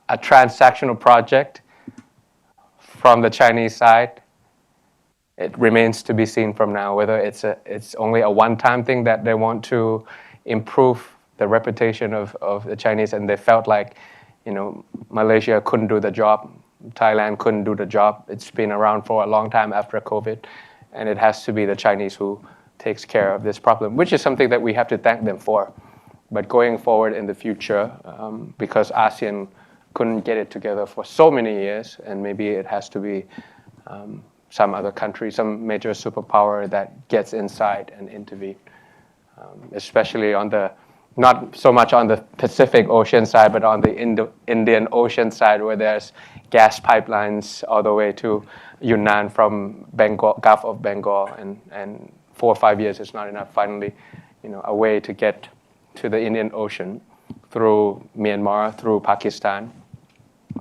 a transactional project from the Chinese side, it remains to be seen from now, whether it's only a one-time thing that they want to improve the reputation of the Chinese, and they felt like, Malaysia couldn't do the job, Thailand couldn't do the job. It's been around for a long time after COVID, and it has to be the Chinese who takes care of this problem, which is something that we have to thank them for. But going forward in the future, because ASEAN couldn't get it together for so many years, and maybe it has to be some other country, some major superpower that gets inside and intervene, especially on the, not so much on the Pacific Ocean side, but on the Indian Ocean side, where there's gas pipelines all the way to Yunnan from Bengal, Gulf of Bengal, and 4 or 5 years is not enough. Finally, a way to get to the Indian Ocean through Myanmar, through Pakistan.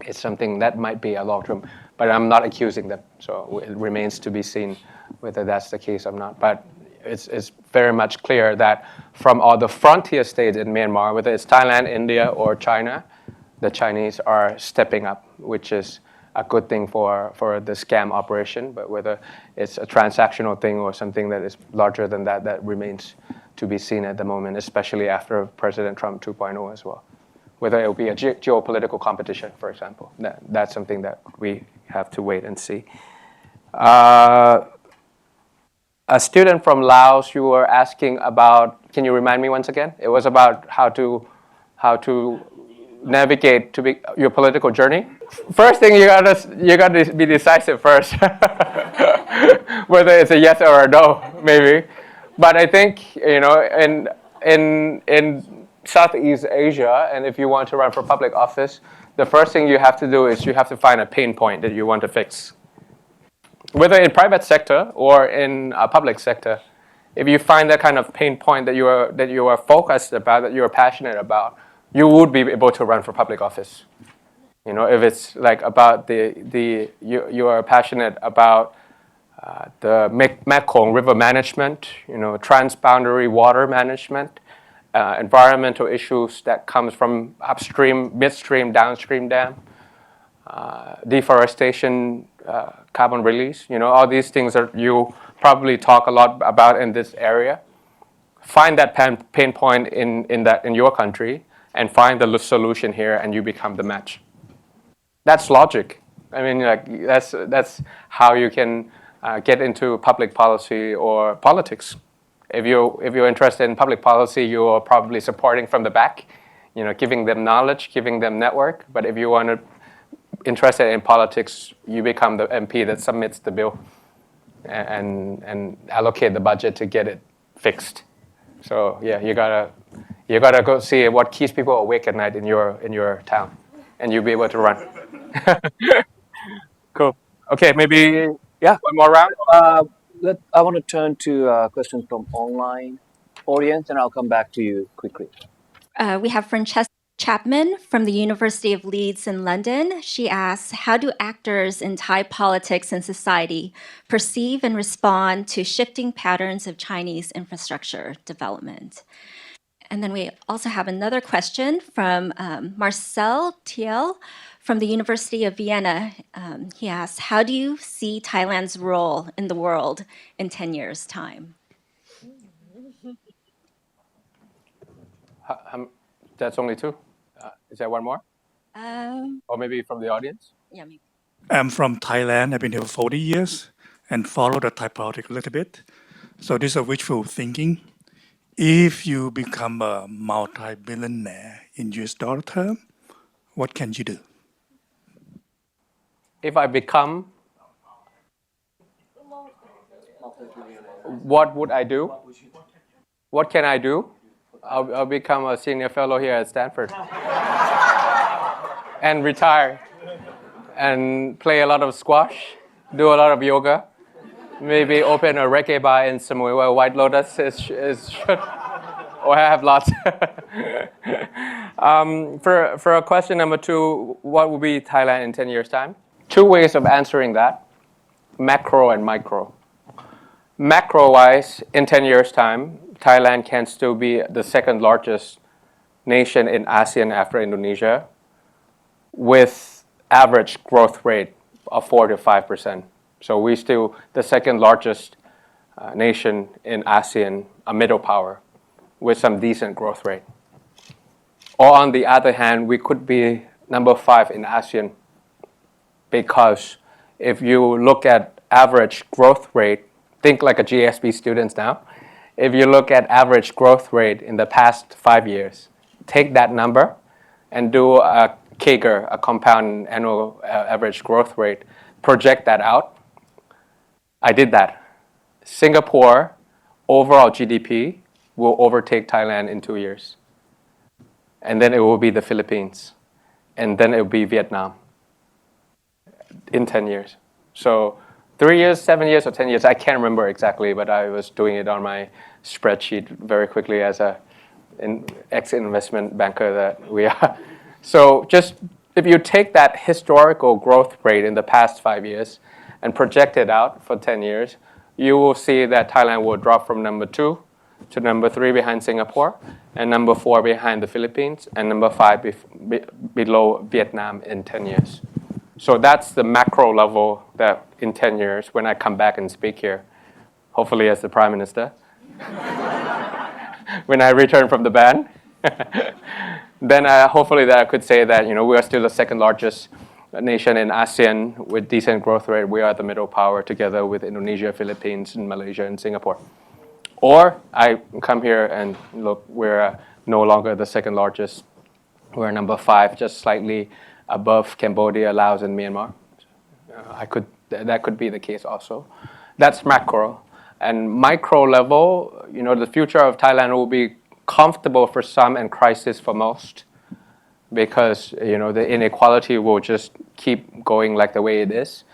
It's something that might be a long-term, but I'm not accusing them. So it remains to be seen whether that's the case or not. But it's very much clear that from all the frontier states in Myanmar, whether it's Thailand, India, or China, the Chinese are stepping up, which is a good thing for the scam operation. But whether it's a transactional thing or something that is larger than that, that remains to be seen at the moment, especially after President Trump 2.0 as well. Whether it will be a geopolitical competition, for example. That's something that we have to wait and see. A student from Laos, you were asking about, can you remind me once again? It was about how to navigate to your political journey. First thing, you gotta be decisive first. Whether it's a yes or a no, maybe. But I think, in Southeast Asia, and if you want to run for public office, the first thing you have to do is you have to find a pain point that you want to fix. Whether in private sector or in a public sector, if you find that kind of pain point that you are focused about, that you are passionate about, you would be able to run for public office. If it's like about you are passionate about the Mekong River management, transboundary water management, environmental issues that comes from upstream, midstream, downstream dam, deforestation, carbon release, all these things that you probably talk a lot about in this area. Find that pain point in your country and find the solution here, and you become the match. That's logic. I mean, that's how you can get into public policy or politics. If you're interested in public policy, you are probably supporting from the back, giving them knowledge, giving them network. But if you want to interested in politics, you become the MP that submits the bill and allocate the budget to get it fixed. So yeah, you gotta go see what keeps people awake at night in your town, and you'll be able to run. Cool. Okay, maybe one more round. I want to turn to questions from online audience, and I'll come back to you quickly. We have Francesca Chapman from the University of Leeds in London. She asks, how do actors in Thai politics and society perceive and respond to shifting patterns of Chinese infrastructure development? And then we also have another question from Marcel Thiel from the University of Vienna. He asks, how do you see Thailand's role in the world in 10 years' time? That's only two. Is there one more? Or maybe from the audience? Yeah, maybe. I'm from Thailand. I've been here for 40 years and follow the Thai politics a little bit. So this is a wishful thinking. If you become a multi-billionaire in US dollar term, what can you do? If I become, what would I do? What can I do? I'll become a senior fellow here at Stanford and retire and play a lot of squash, do a lot of yoga, maybe open a reggae bar in Samui where White Lotus is or have lots. For a question number two, what will be Thailand in 10 years' time? Two ways of answering that, macro and micro. Macro-wise, in 10 years' time, Thailand can still be the second largest nation in ASEAN after Indonesia with average growth rate of 4 to 5%. So we're still the second largest nation in ASEAN, a middle power with some decent growth rate. Or on the other hand, we could be number 5 in ASEAN because if you look at average growth rate, think like a GSB students now, if you look at average growth rate in the past 5 years, take that number and do a CAGR, a compound annual average growth rate, project that out. I did that. Singapore overall GDP will overtake Thailand in 2 years. And then it will be the Philippines. And then it will be Vietnam in 10 years. So 3 years, 7 years, or 10 years, I can't remember exactly, but I was doing it on my spreadsheet very quickly as an ex-investment banker that we are. So just if you take that historical growth rate in the past 5 years and project it out for 10 years, you will see that Thailand will drop from number 2 to number 3 behind Singapore, and number 4 behind the Philippines, and number 5 below Vietnam in 10 years. So that's the macro level that in 10 years, when I come back and speak here, hopefully as the Prime Minister, when I return from the ban, then hopefully that I could say that, we are still the second largest nation in ASEAN with decent growth rate. We are the middle power together with Indonesia, Philippines, and Malaysia, and Singapore. Or I come here and look, we're no longer the second largest. We're number 5, just slightly above Cambodia, Laos, and Myanmar. That could be the case also. That's macro. And micro level, the future of Thailand will be comfortable for some and crisis for most, because the inequality will just keep going like the way it is.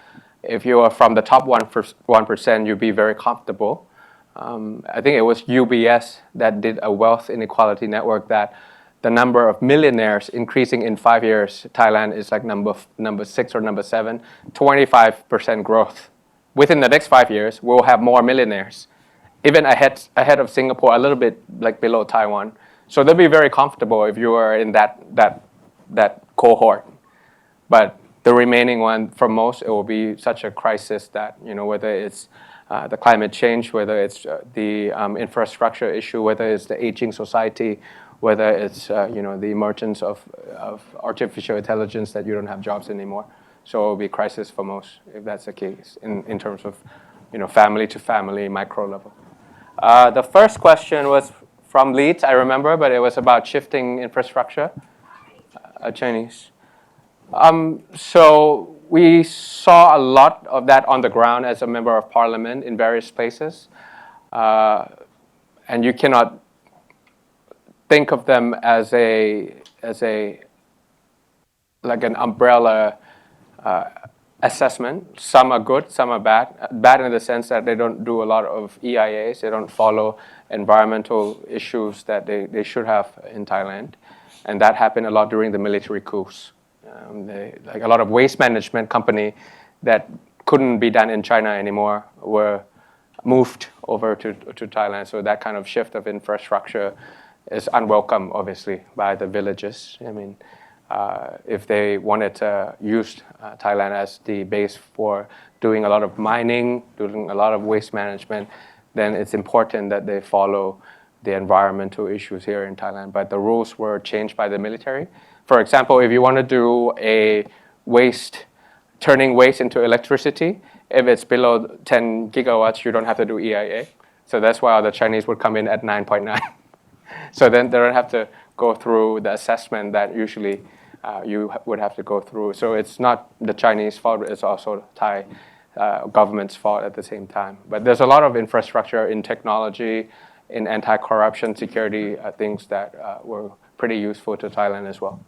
If you are from the top 1%, you'll be very comfortable. I think it was UBS that did a wealth inequality network that the number of millionaires increasing in 5 years. Thailand is like number 6 or number 7, 25% growth. Within the next 5 years, we'll have more millionaires, even ahead of Singapore, a little bit like below Taiwan. So they'll be very comfortable if you are in that cohort. But the remaining one, for most, it will be such a crisis that, whether it's the climate change, whether it's the infrastructure issue, whether it's the aging society, whether it's the emergence of artificial intelligence that you don't have jobs anymore. So it will be crisis for most, if that's the case, in terms of family to family, micro level. The first question was from Leeds, I remember, but it was about shifting infrastructure. Chinese. So we saw a lot of that on the ground as a member of parliament in various places. And you cannot think of them as like an umbrella assessment. Some are good, some are bad. Bad in the sense that they don't do a lot of EIAs, they don't follow environmental issues that they should have in Thailand. And that happened a lot during the military coups. Like a lot of waste management company that couldn't be done in China anymore were moved over to Thailand. So that kind of shift of infrastructure is unwelcome, obviously, by the villages. I mean, if they wanted to use Thailand as the base for doing a lot of mining, doing a lot of waste management, then it's important that they follow the environmental issues here in Thailand. But the rules were changed by the military. For example, if you want to do turning waste into electricity, if it's below 10 gigawatts, you don't have to do EIA. So that's why the Chinese would come in at 9.9. So then they don't have to go through the assessment that usually you would have to go through. So it's not the Chinese fault, it's also Thai government's fault at the same time. But there's a lot of infrastructure in technology, in anti-corruption, security, things that were pretty useful to Thailand as well.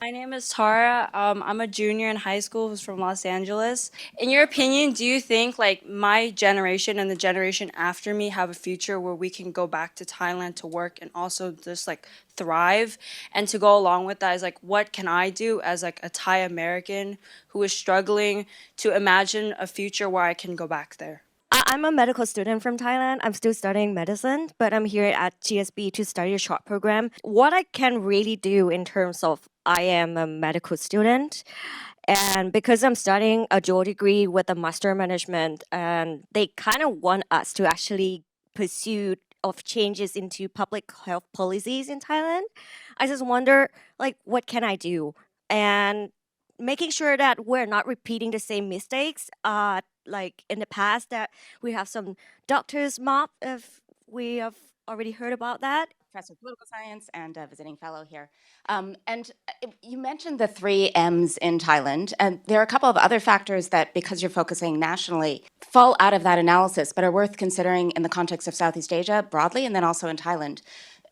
My name is Tara. I'm a junior in high school who's from Los Angeles. In your opinion, do you think like my generation and the generation after me have a future where we can go back to Thailand to work and also just like thrive? And to go along with that is like, what can I do as like a Thai American who is struggling to imagine a future where I can go back there? I'm a medical student from Thailand. I'm still studying medicine, but I'm here at GSB to study a short program. What I can really do in terms of I am a medical student, and because I'm studying a dual degree with a master management, and they kind of want us to actually pursue of changes into public health policies in Thailand. I just wonder, like, what can I do? And making sure that we're not repeating the same mistakes like in the past, that we have some doctors mob of We have already heard about that. Professor of Political Science and a visiting fellow here. You mentioned the three M's in Thailand, and there are a couple of other factors that, because you're focusing nationally, fall out of that analysis, but are worth considering in the context of Southeast Asia broadly, and then also in Thailand.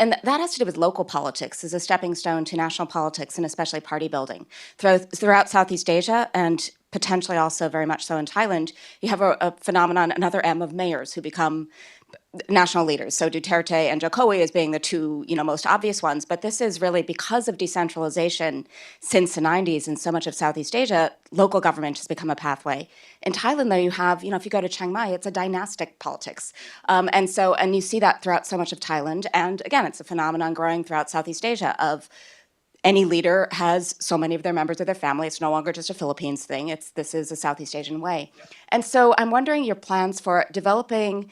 And that has to do with local politics as a stepping stone to national politics and especially party building. Throughout Southeast Asia and potentially also very much so in Thailand, you have a phenomenon, another M, of mayors who become national leaders. So Duterte and Jokowi as being the two, most obvious ones. But this is really because of decentralization since the 90s in so much of Southeast Asia, local government has become a pathway. In Thailand, though, you have, if you go to Chiang Mai, it's a dynastic politics. And you see that throughout so much of Thailand. And again, it's a phenomenon growing throughout Southeast Asia of any leader has so many of their members of their family. It's no longer just a Philippines thing. This is a Southeast Asian way. Yeah. And so I'm wondering your plans for developing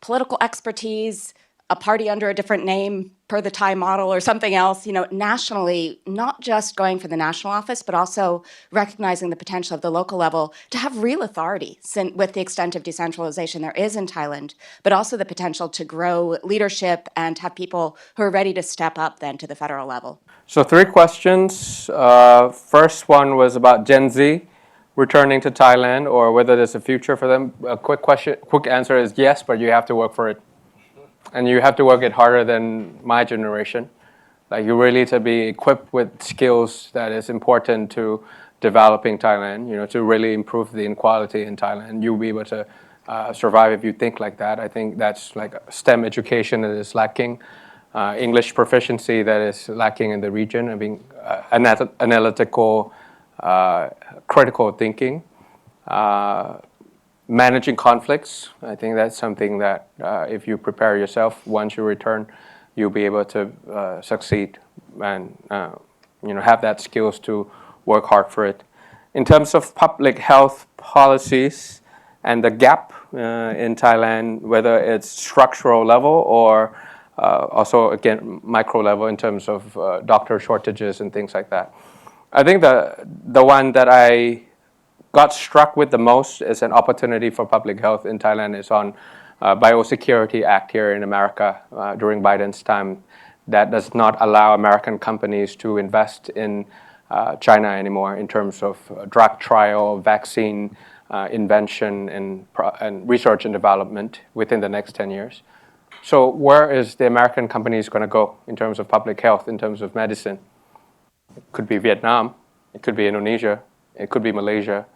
political expertise, a party under a different name per the Thai model or something else, nationally, not just going for the national office, but also recognizing the potential of the local level to have real authority with the extent of decentralization there is in Thailand, but also the potential to grow leadership and have people who are ready to step up then to the federal level. So 3 questions. First one was about Gen Z returning to Thailand or whether there's a future for them. A quick answer is yes, but you have to work for it. And you have to work it harder than my generation. Like you really need to be equipped with skills that is important to developing Thailand, to really improve the inequality in Thailand. You'll be able to survive if you think like that. I think that's like STEM education that is lacking. English proficiency that is lacking in the region. I mean, analytical, critical thinking, managing conflicts. I think that's something that if you prepare yourself, once you return, you'll be able to succeed and have that skills to work hard for it. In terms of public health policies and the gap in Thailand, whether it's structural level or also again micro level in terms of doctor shortages and things like that. I think the one that I got struck with the most is an opportunity for public health in Thailand is on Biosecurity Act here in America during Biden's time that does not allow American companies to invest in China anymore in terms of drug trial, vaccine invention, and research and development within the next 10 years. So where is the American companies going to go in terms of public health, in terms of medicine? It could be Vietnam, it could be Indonesia, it could be Malaysia,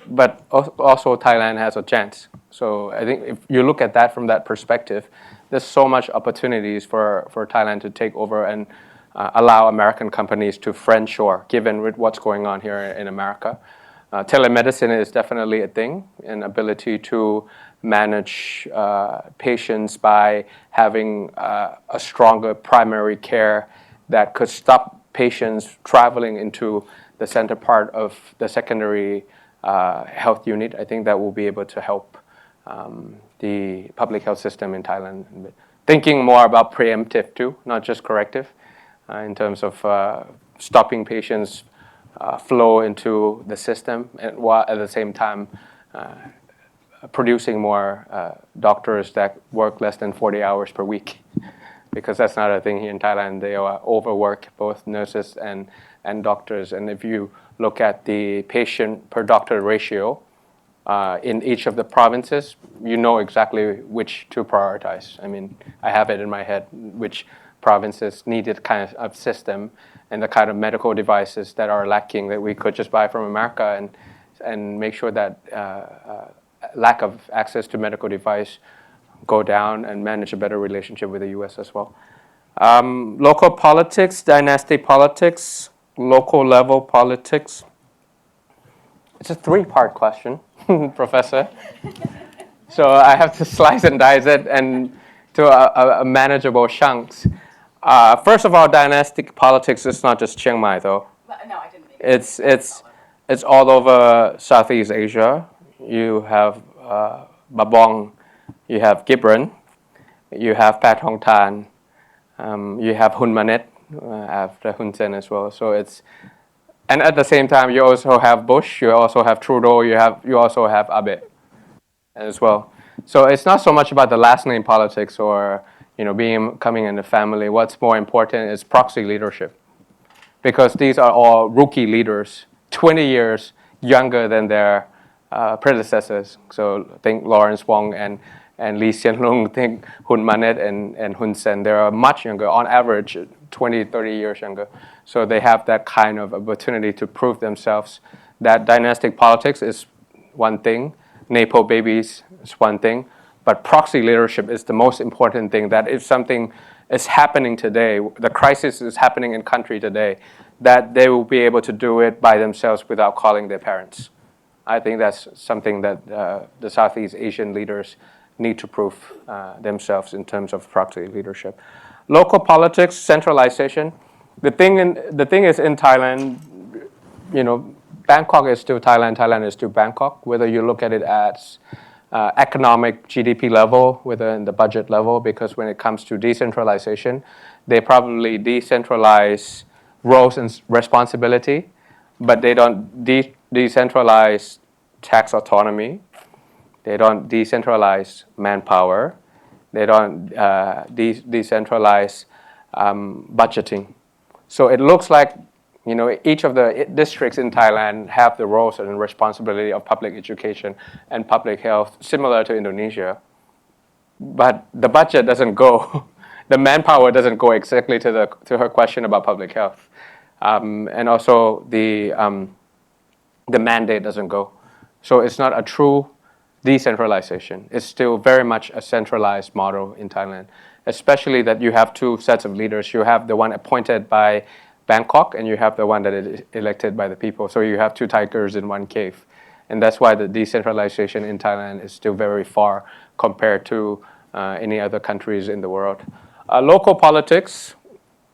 but also Thailand has a chance. So I think if you look at that from that perspective, there's so much opportunities for Thailand to take over and allow American companies to friendshore, given what's going on here in America. Telemedicine is definitely a thing, an ability to manage patients by having a stronger primary care that could stop patients traveling into the center part of the secondary health unit. I think that will be able to help the public health system in Thailand. Thinking more about preemptive too, not just corrective, in terms of stopping patients' flow into the system, and while at the same time producing more doctors that work less than 40 hours per week. Because that's not a thing here in Thailand. They are overwork, both nurses and doctors. And if you look at the patient per doctor ratio in each of the provinces, you know exactly which to prioritize. I mean, I have it in my head which provinces needed kind of system and the kind of medical devices that are lacking that we could just buy from America and make sure that lack of access to medical device go down and manage a better relationship with the U.S. as well. Local politics, dynasty politics, local level politics. It's a 3-part question, Professor. So I have to slice and dice it and to a manageable chunks. First of all, dynastic politics is not just Chiang Mai, though. No, I didn't mean it's all over Southeast Asia. You have Babong, you have Gibran, you have Pat Hong Tan, you have Hun Manet after Hun Sen as well. So and at the same time you also have Bush, you also have Trudeau, you also have Abe as well. So it's not so much about the last name politics or coming in the family. What's more important is proxy leadership, because these are all rookie leaders, 20 years younger than their predecessors. So think Lawrence Wong and Lee Hsien Loong, think Hun Manet and Hun Sen. They are much younger, on average 20, 30 years younger. So they have that kind of opportunity to prove themselves. That dynastic politics is one thing, Nepo babies is one thing, but proxy leadership is the most important thing. That if something is happening today, the crisis is happening in country today, that they will be able to do it by themselves without calling their parents. I think that's something that the Southeast Asian leaders need to prove themselves in terms of proxy leadership. Local politics, centralization. The thing is in Thailand, Bangkok is still Thailand, Thailand is still Bangkok, whether you look at it as economic GDP level, whether in the budget level, because when it comes to decentralization, they probably decentralize roles and responsibility, but they don't decentralize tax autonomy. They don't decentralize manpower. They don't decentralize budgeting. So it looks like each of the districts in Thailand have the roles and responsibility of public education and public health, similar to Indonesia. But the budget doesn't go, the manpower doesn't go exactly to her question about public health, and also the mandate doesn't go. So it's not a true decentralization. It's still very much a centralized model in Thailand, especially that you have two sets of leaders. You have the one appointed by Bangkok, and you have the one that is elected by the people. So you have two tigers in one cave. And that's why the decentralization in Thailand is still very far compared to any other countries in the world. Local politics,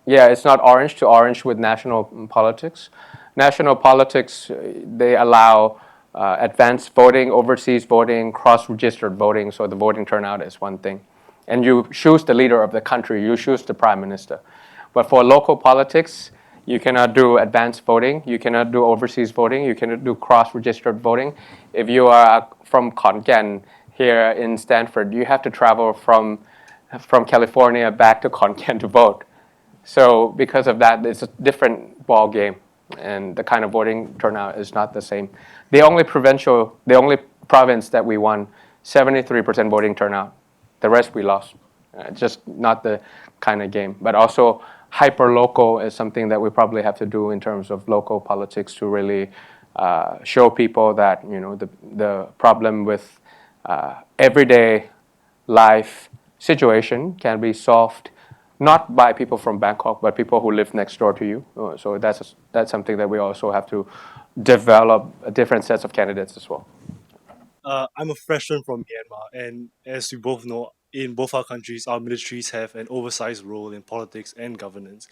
it's not orange to orange with national politics. National politics, they allow advanced voting, overseas voting, cross-registered voting, so the voting turnout is one thing. And you choose the leader of the country, you choose the prime minister. But for local politics, you cannot do advanced voting, you cannot do overseas voting, you cannot do cross-registered voting. If you are from Khon Kaen here in Stanford, you have to travel from California back to Khon Kaen to vote. So because of that, it's a different ball game, and the kind of voting turnout is not the same. The only province that we won, 73% voting turnout. The rest we lost. Just not the kind of game. But also, hyper-local is something that we probably have to do in terms of local politics to really show people that the problem with everyday life situation can be solved not by people from Bangkok, but people who live next door to you. So that's something that we also have to develop different sets of candidates as well. I'm a freshman from Myanmar, and as we both know, in both our countries, our militaries have an oversized role in politics and governance.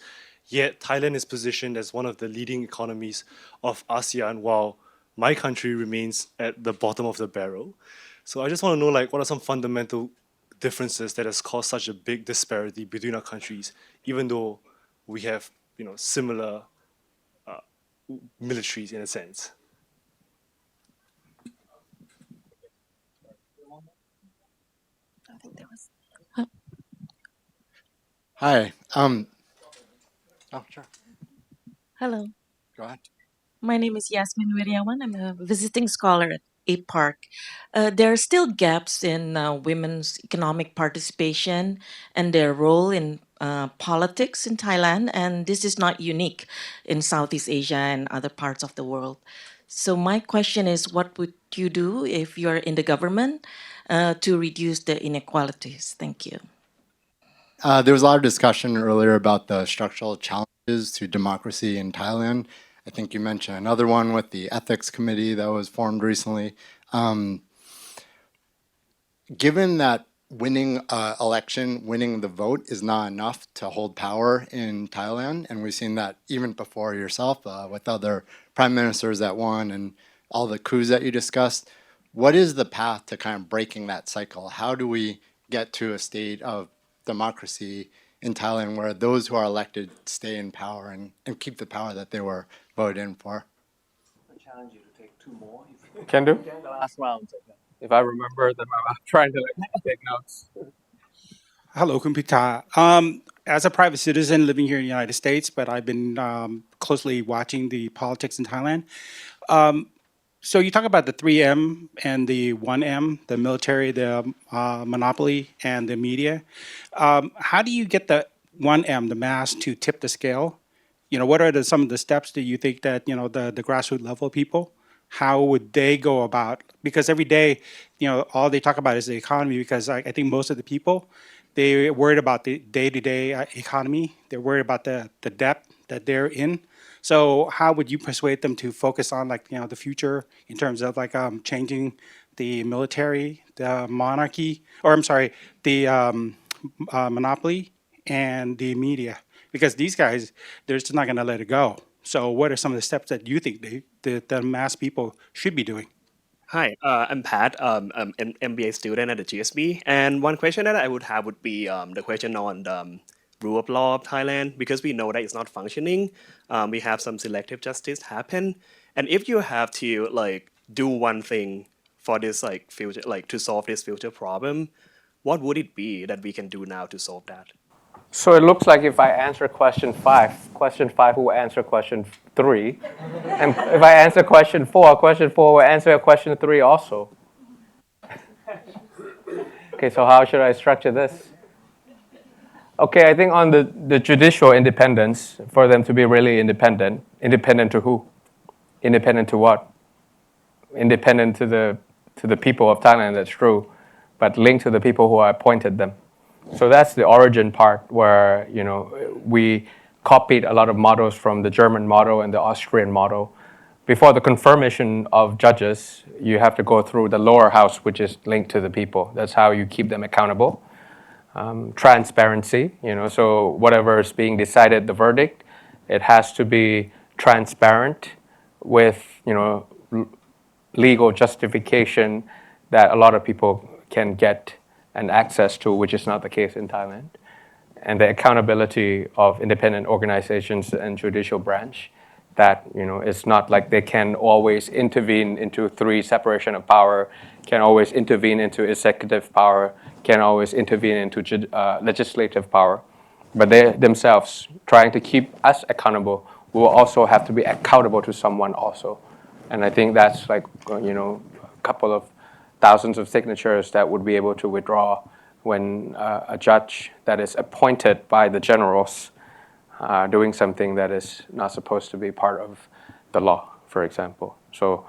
Yet Thailand is positioned as one of the leading economies of ASEAN, while my country remains at the bottom of the barrel. So I just want to know, what are some fundamental differences that has caused such a big disparity between our countries, even though we have, similar militaries in a sense? Hi. Sure. Hello, Go ahead. my name is Yasmin Wiryawan. I'm a visiting scholar at APARC. There are still gaps in women's economic participation and their role in politics in Thailand, and this is not unique in Southeast Asia and other parts of the world. So my question is, what would you do if you're in the government to reduce the inequalities? Thank you. There was a lot of discussion earlier about the structural challenges to democracy in Thailand. I think you mentioned another one with the ethics committee that was formed recently. Given that winning election, winning the vote is not enough to hold power in Thailand, and we've seen that even before yourself with other prime ministers that won and all the coups that you discussed, what is the path to kind of breaking that cycle? How do we get to a state of democracy in Thailand where those who are elected stay in power and keep the power that they were voted in for? I challenge you to take two more. Can do. The last round. If I remember them, I'm trying to take notes. Hello, Kumpita. As a private citizen living here in the United States, but I've been closely watching the politics in Thailand. So you talk about the 3M and the 1M, the military, the monopoly, and the media. How do you get the 1M, the mass, to tip the scale? What are some of the steps that you think that, the grassroots level people, how would they go about? Because every day, all they talk about is the economy, because I think most of the people, they're worried about the day-to-day economy. They're worried about the debt that they're in. So how would you persuade them to focus on the future in terms of changing the military, the monarchy, or I'm sorry, the monopoly and the media? Because these guys, they're just not going to let it go. So what are some of the steps that you think the mass people should be doing? Hi, I'm Pat, an MBA student at the GSB. And one question that I would have would be the question on the rule of law of Thailand, because we know that it's not functioning. We have some selective justice happen. And if you have to do one thing for this future, to solve this future problem, what would it be that we can do now to solve that? So it looks like if I answer question 5 will answer question 3. And if I answer question 4 will answer question 3 also. Okay, so how should I structure this? Okay, I think on the judicial independence, for them to be really independent to who? Independent to what? Independent to the people of Thailand, that's true, but linked to the people who appointed them. So that's the origin part where, we copied a lot of models from the German model and the Austrian model. Before the confirmation of judges, you have to go through the lower house, which is linked to the people. That's how you keep them accountable. Transparency, so whatever is being decided, the verdict, it has to be transparent with, legal justification that a lot of people can get and access to, which is not the case in Thailand. And the accountability of independent organizations and judicial branch, that it's not like they can always intervene into 3 separation of power, can always intervene into executive power, can always intervene into legislative power. But they themselves, trying to keep us accountable, will also have to be accountable to someone also. And I think that's a couple of thousands of signatures that would be able to withdraw when a judge that is appointed by the generals doing something that is not supposed to be part of the law, for example. So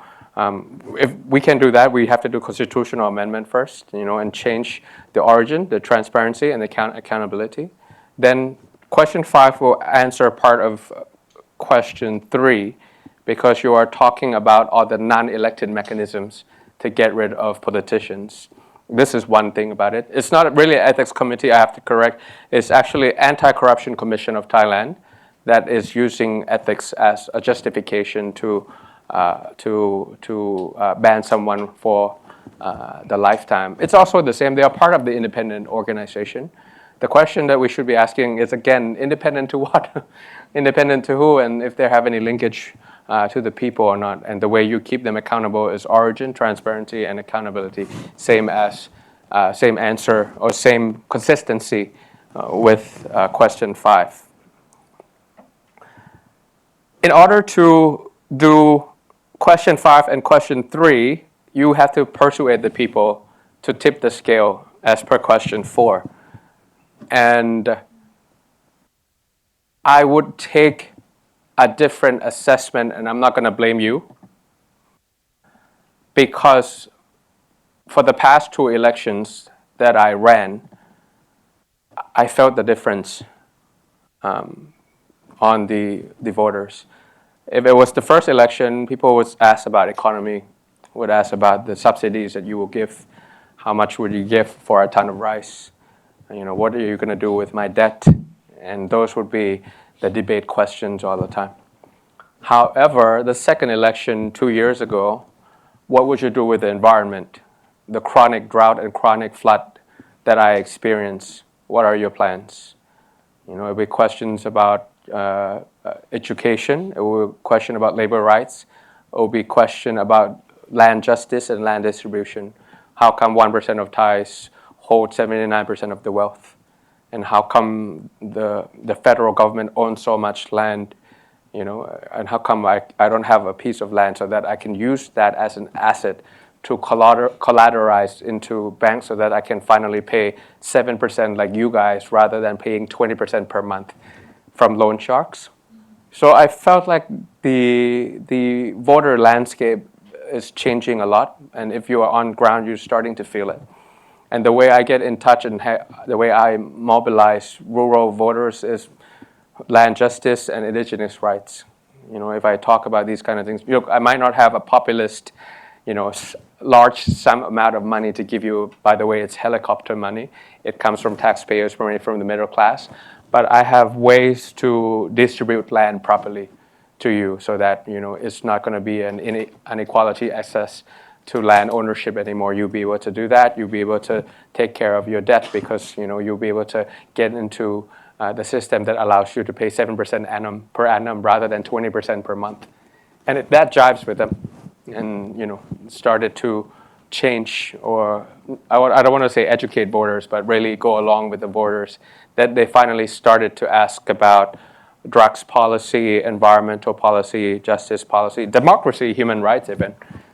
if we can do that, we have to do constitutional amendment first, and change the origin, the transparency, and the accountability. Then question 5 will answer part of question 3, because you are talking about all the non-elected mechanisms to get rid of politicians. This is one thing about it. It's not really an ethics committee, I have to correct. It's actually Anti-Corruption Commission of Thailand that is using ethics as a justification to ban someone for the lifetime. It's also the same. They are part of the independent organization. The question that we should be asking is, again, independent to what? Independent to who, and if they have any linkage to the people or not. And the way you keep them accountable is origin, transparency, and accountability. Same answer or same consistency with question 5. In order to do question 5 and question 3, you have to persuade the people to tip the scale as per question 4. And I would take a different assessment, and I'm not going to blame you, because for the past 2 elections that I ran, I felt the difference on the voters. If it was the first election, people would ask about economy, would ask about the subsidies that you will give, how much would you give for a ton of rice, what are you going to do with my debt, and those would be the debate questions all the time. However, the second election 2 years ago, what would you do with the environment, the chronic drought and chronic flood that I experienced? What are your plans? It will be questions about education. It will be question about labor rights. It will be question about land justice and land distribution. How come 1% of Thais hold 79% of the wealth? And how come the federal government owns so much land, you know, and how come I don't have a piece of land so that I can use that as an asset to collateralize into banks so that I can finally pay 7% like you guys rather than paying 20% per month from loan sharks? So I felt like the voter landscape is changing a lot, and if you are on ground, you're starting to feel it. And the way I get in touch and the way I mobilize rural voters is land justice and indigenous rights. You know, if I talk about these kind of things, look, I might not have a populist, you know, large sum amount of money to give you. By the way, it's helicopter money. It comes from taxpayers, money from the middle class. But I have ways to distribute land properly to you so that, you know, it's not going to be an inequality access to land ownership anymore. You'll be able to do that. You'll be able to take care of your debt because, you know, you'll be able to get into the system that allows you to pay 7% per annum rather than 20% per month. And that jives with them. And, you know, started to change, or I don't want to say educate voters, but really go along with the voters, that they finally started to ask about drugs policy, environmental policy, justice policy, democracy, human rights even.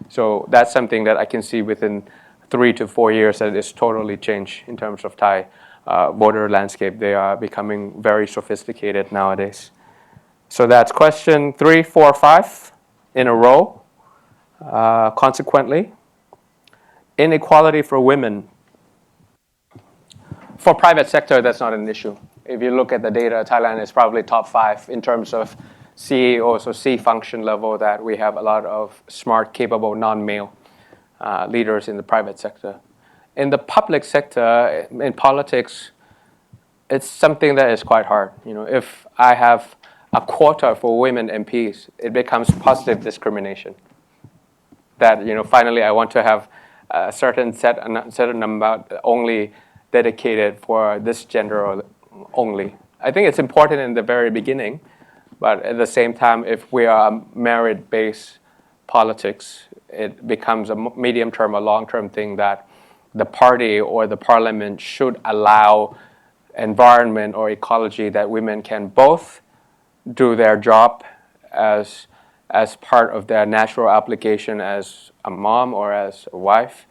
So that's something that I can see within 3 to 4 years that is totally changed in terms of Thai voter landscape. They are becoming very sophisticated nowadays. So that's question 3, 4, 5 in a row. Consequently, inequality for women. For private sector, that's not an issue. If you look at the data, Thailand is probably top 5 in terms of CEOs or C function level, that we have a lot of smart, capable, non-male leaders in the private sector. In the public sector, in politics, it's something that is quite hard. You know, if I have a quota for women MPs, it becomes positive discrimination. That, you know, finally I want to have a certain amount only dedicated for this gender only. I think it's important in the very beginning, but at the same time, if we are merit-based politics, it becomes a medium-term or long-term thing that the party or the parliament should allow environment or ecology that women can both do their job as part of their natural application as a mom or as a wife,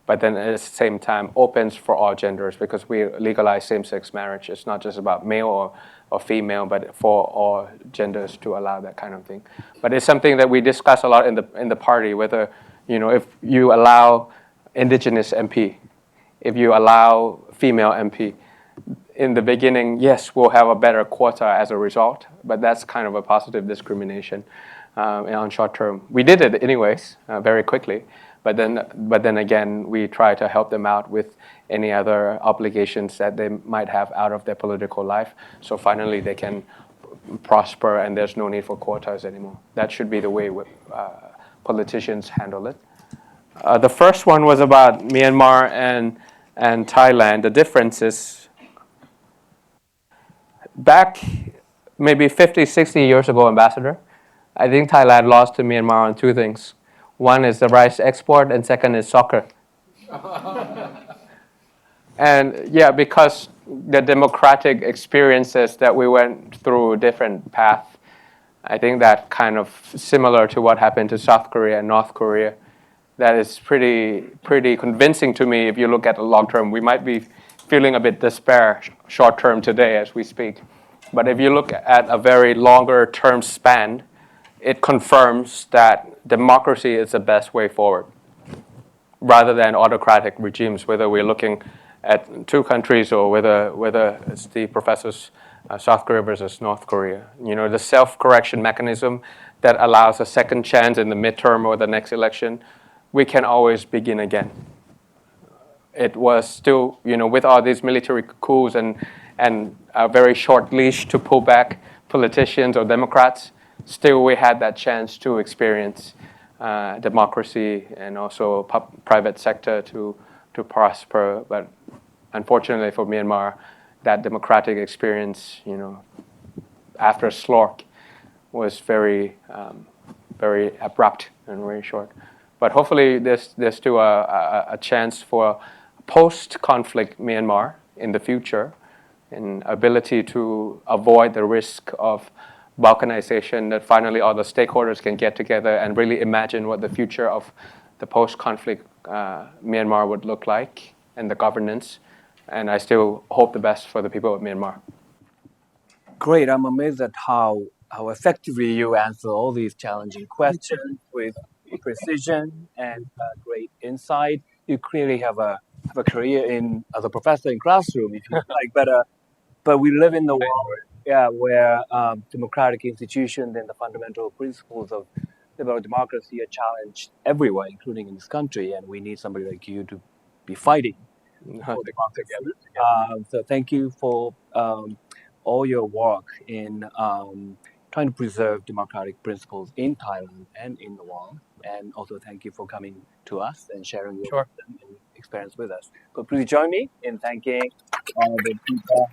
but then at the same time opens for all genders, because we legalize same-sex marriage. It's not just about male or female, but for all genders to allow that kind of thing. But it's something that we discuss a lot in the party, whether, you know, if you allow indigenous MP, if you allow female MP, in the beginning, yes, we'll have a better quota as a result, but that's kind of a positive discrimination on short term. We did it anyways, very quickly, but then again, we try to help them out with any other obligations that they might have out of their political life, so finally they can prosper and there's no need for quotas anymore. That should be the way politicians handle it. The first one was about Myanmar and Thailand. The difference is, back maybe 50, 60 years ago, Ambassador, I think Thailand lost to Myanmar on 2 things. One is the rice export, and second is soccer. And yeah, because the democratic experiences that we went through different paths, I think that kind of similar to what happened to South Korea and North Korea. That is pretty convincing to me. If you look at the long term, we might be feeling a bit despair short term today as we speak. But if you look at a very longer term span, it confirms that democracy is the best way forward, rather than autocratic regimes, whether we're looking at 2 countries or whether it's the professors, South Korea versus North Korea. You know, the self-correction mechanism that allows a second chance in the midterm or the next election, we can always begin again. It was still, you know, with all these military coups and a very short leash to pull back politicians or Democrats, still we had that chance to experience democracy and also private sector to prosper. But unfortunately for Myanmar, that democratic experience, you know, after Slork was very abrupt and very short. But hopefully there's still a chance for post-conflict Myanmar in the future, and ability to avoid the risk of balkanization, that finally all the stakeholders can get together and really imagine what the future of the post-conflict Myanmar would look like and the governance. And I still hope the best for the people of Myanmar. Great. I'm amazed at how effectively you answer all these challenging questions with precision and great insight. You clearly have a career as a professor in classroom, if you like. But we live in the world, where democratic institutions and the fundamental principles of liberal democracy are challenged everywhere, including in this country. And we need somebody like you to be fighting for democracy. So thank you for all your work in trying to preserve democratic principles in Thailand and in the world. And also thank you for coming to us and sharing your wisdom and experience with us. But please join me in thanking the people.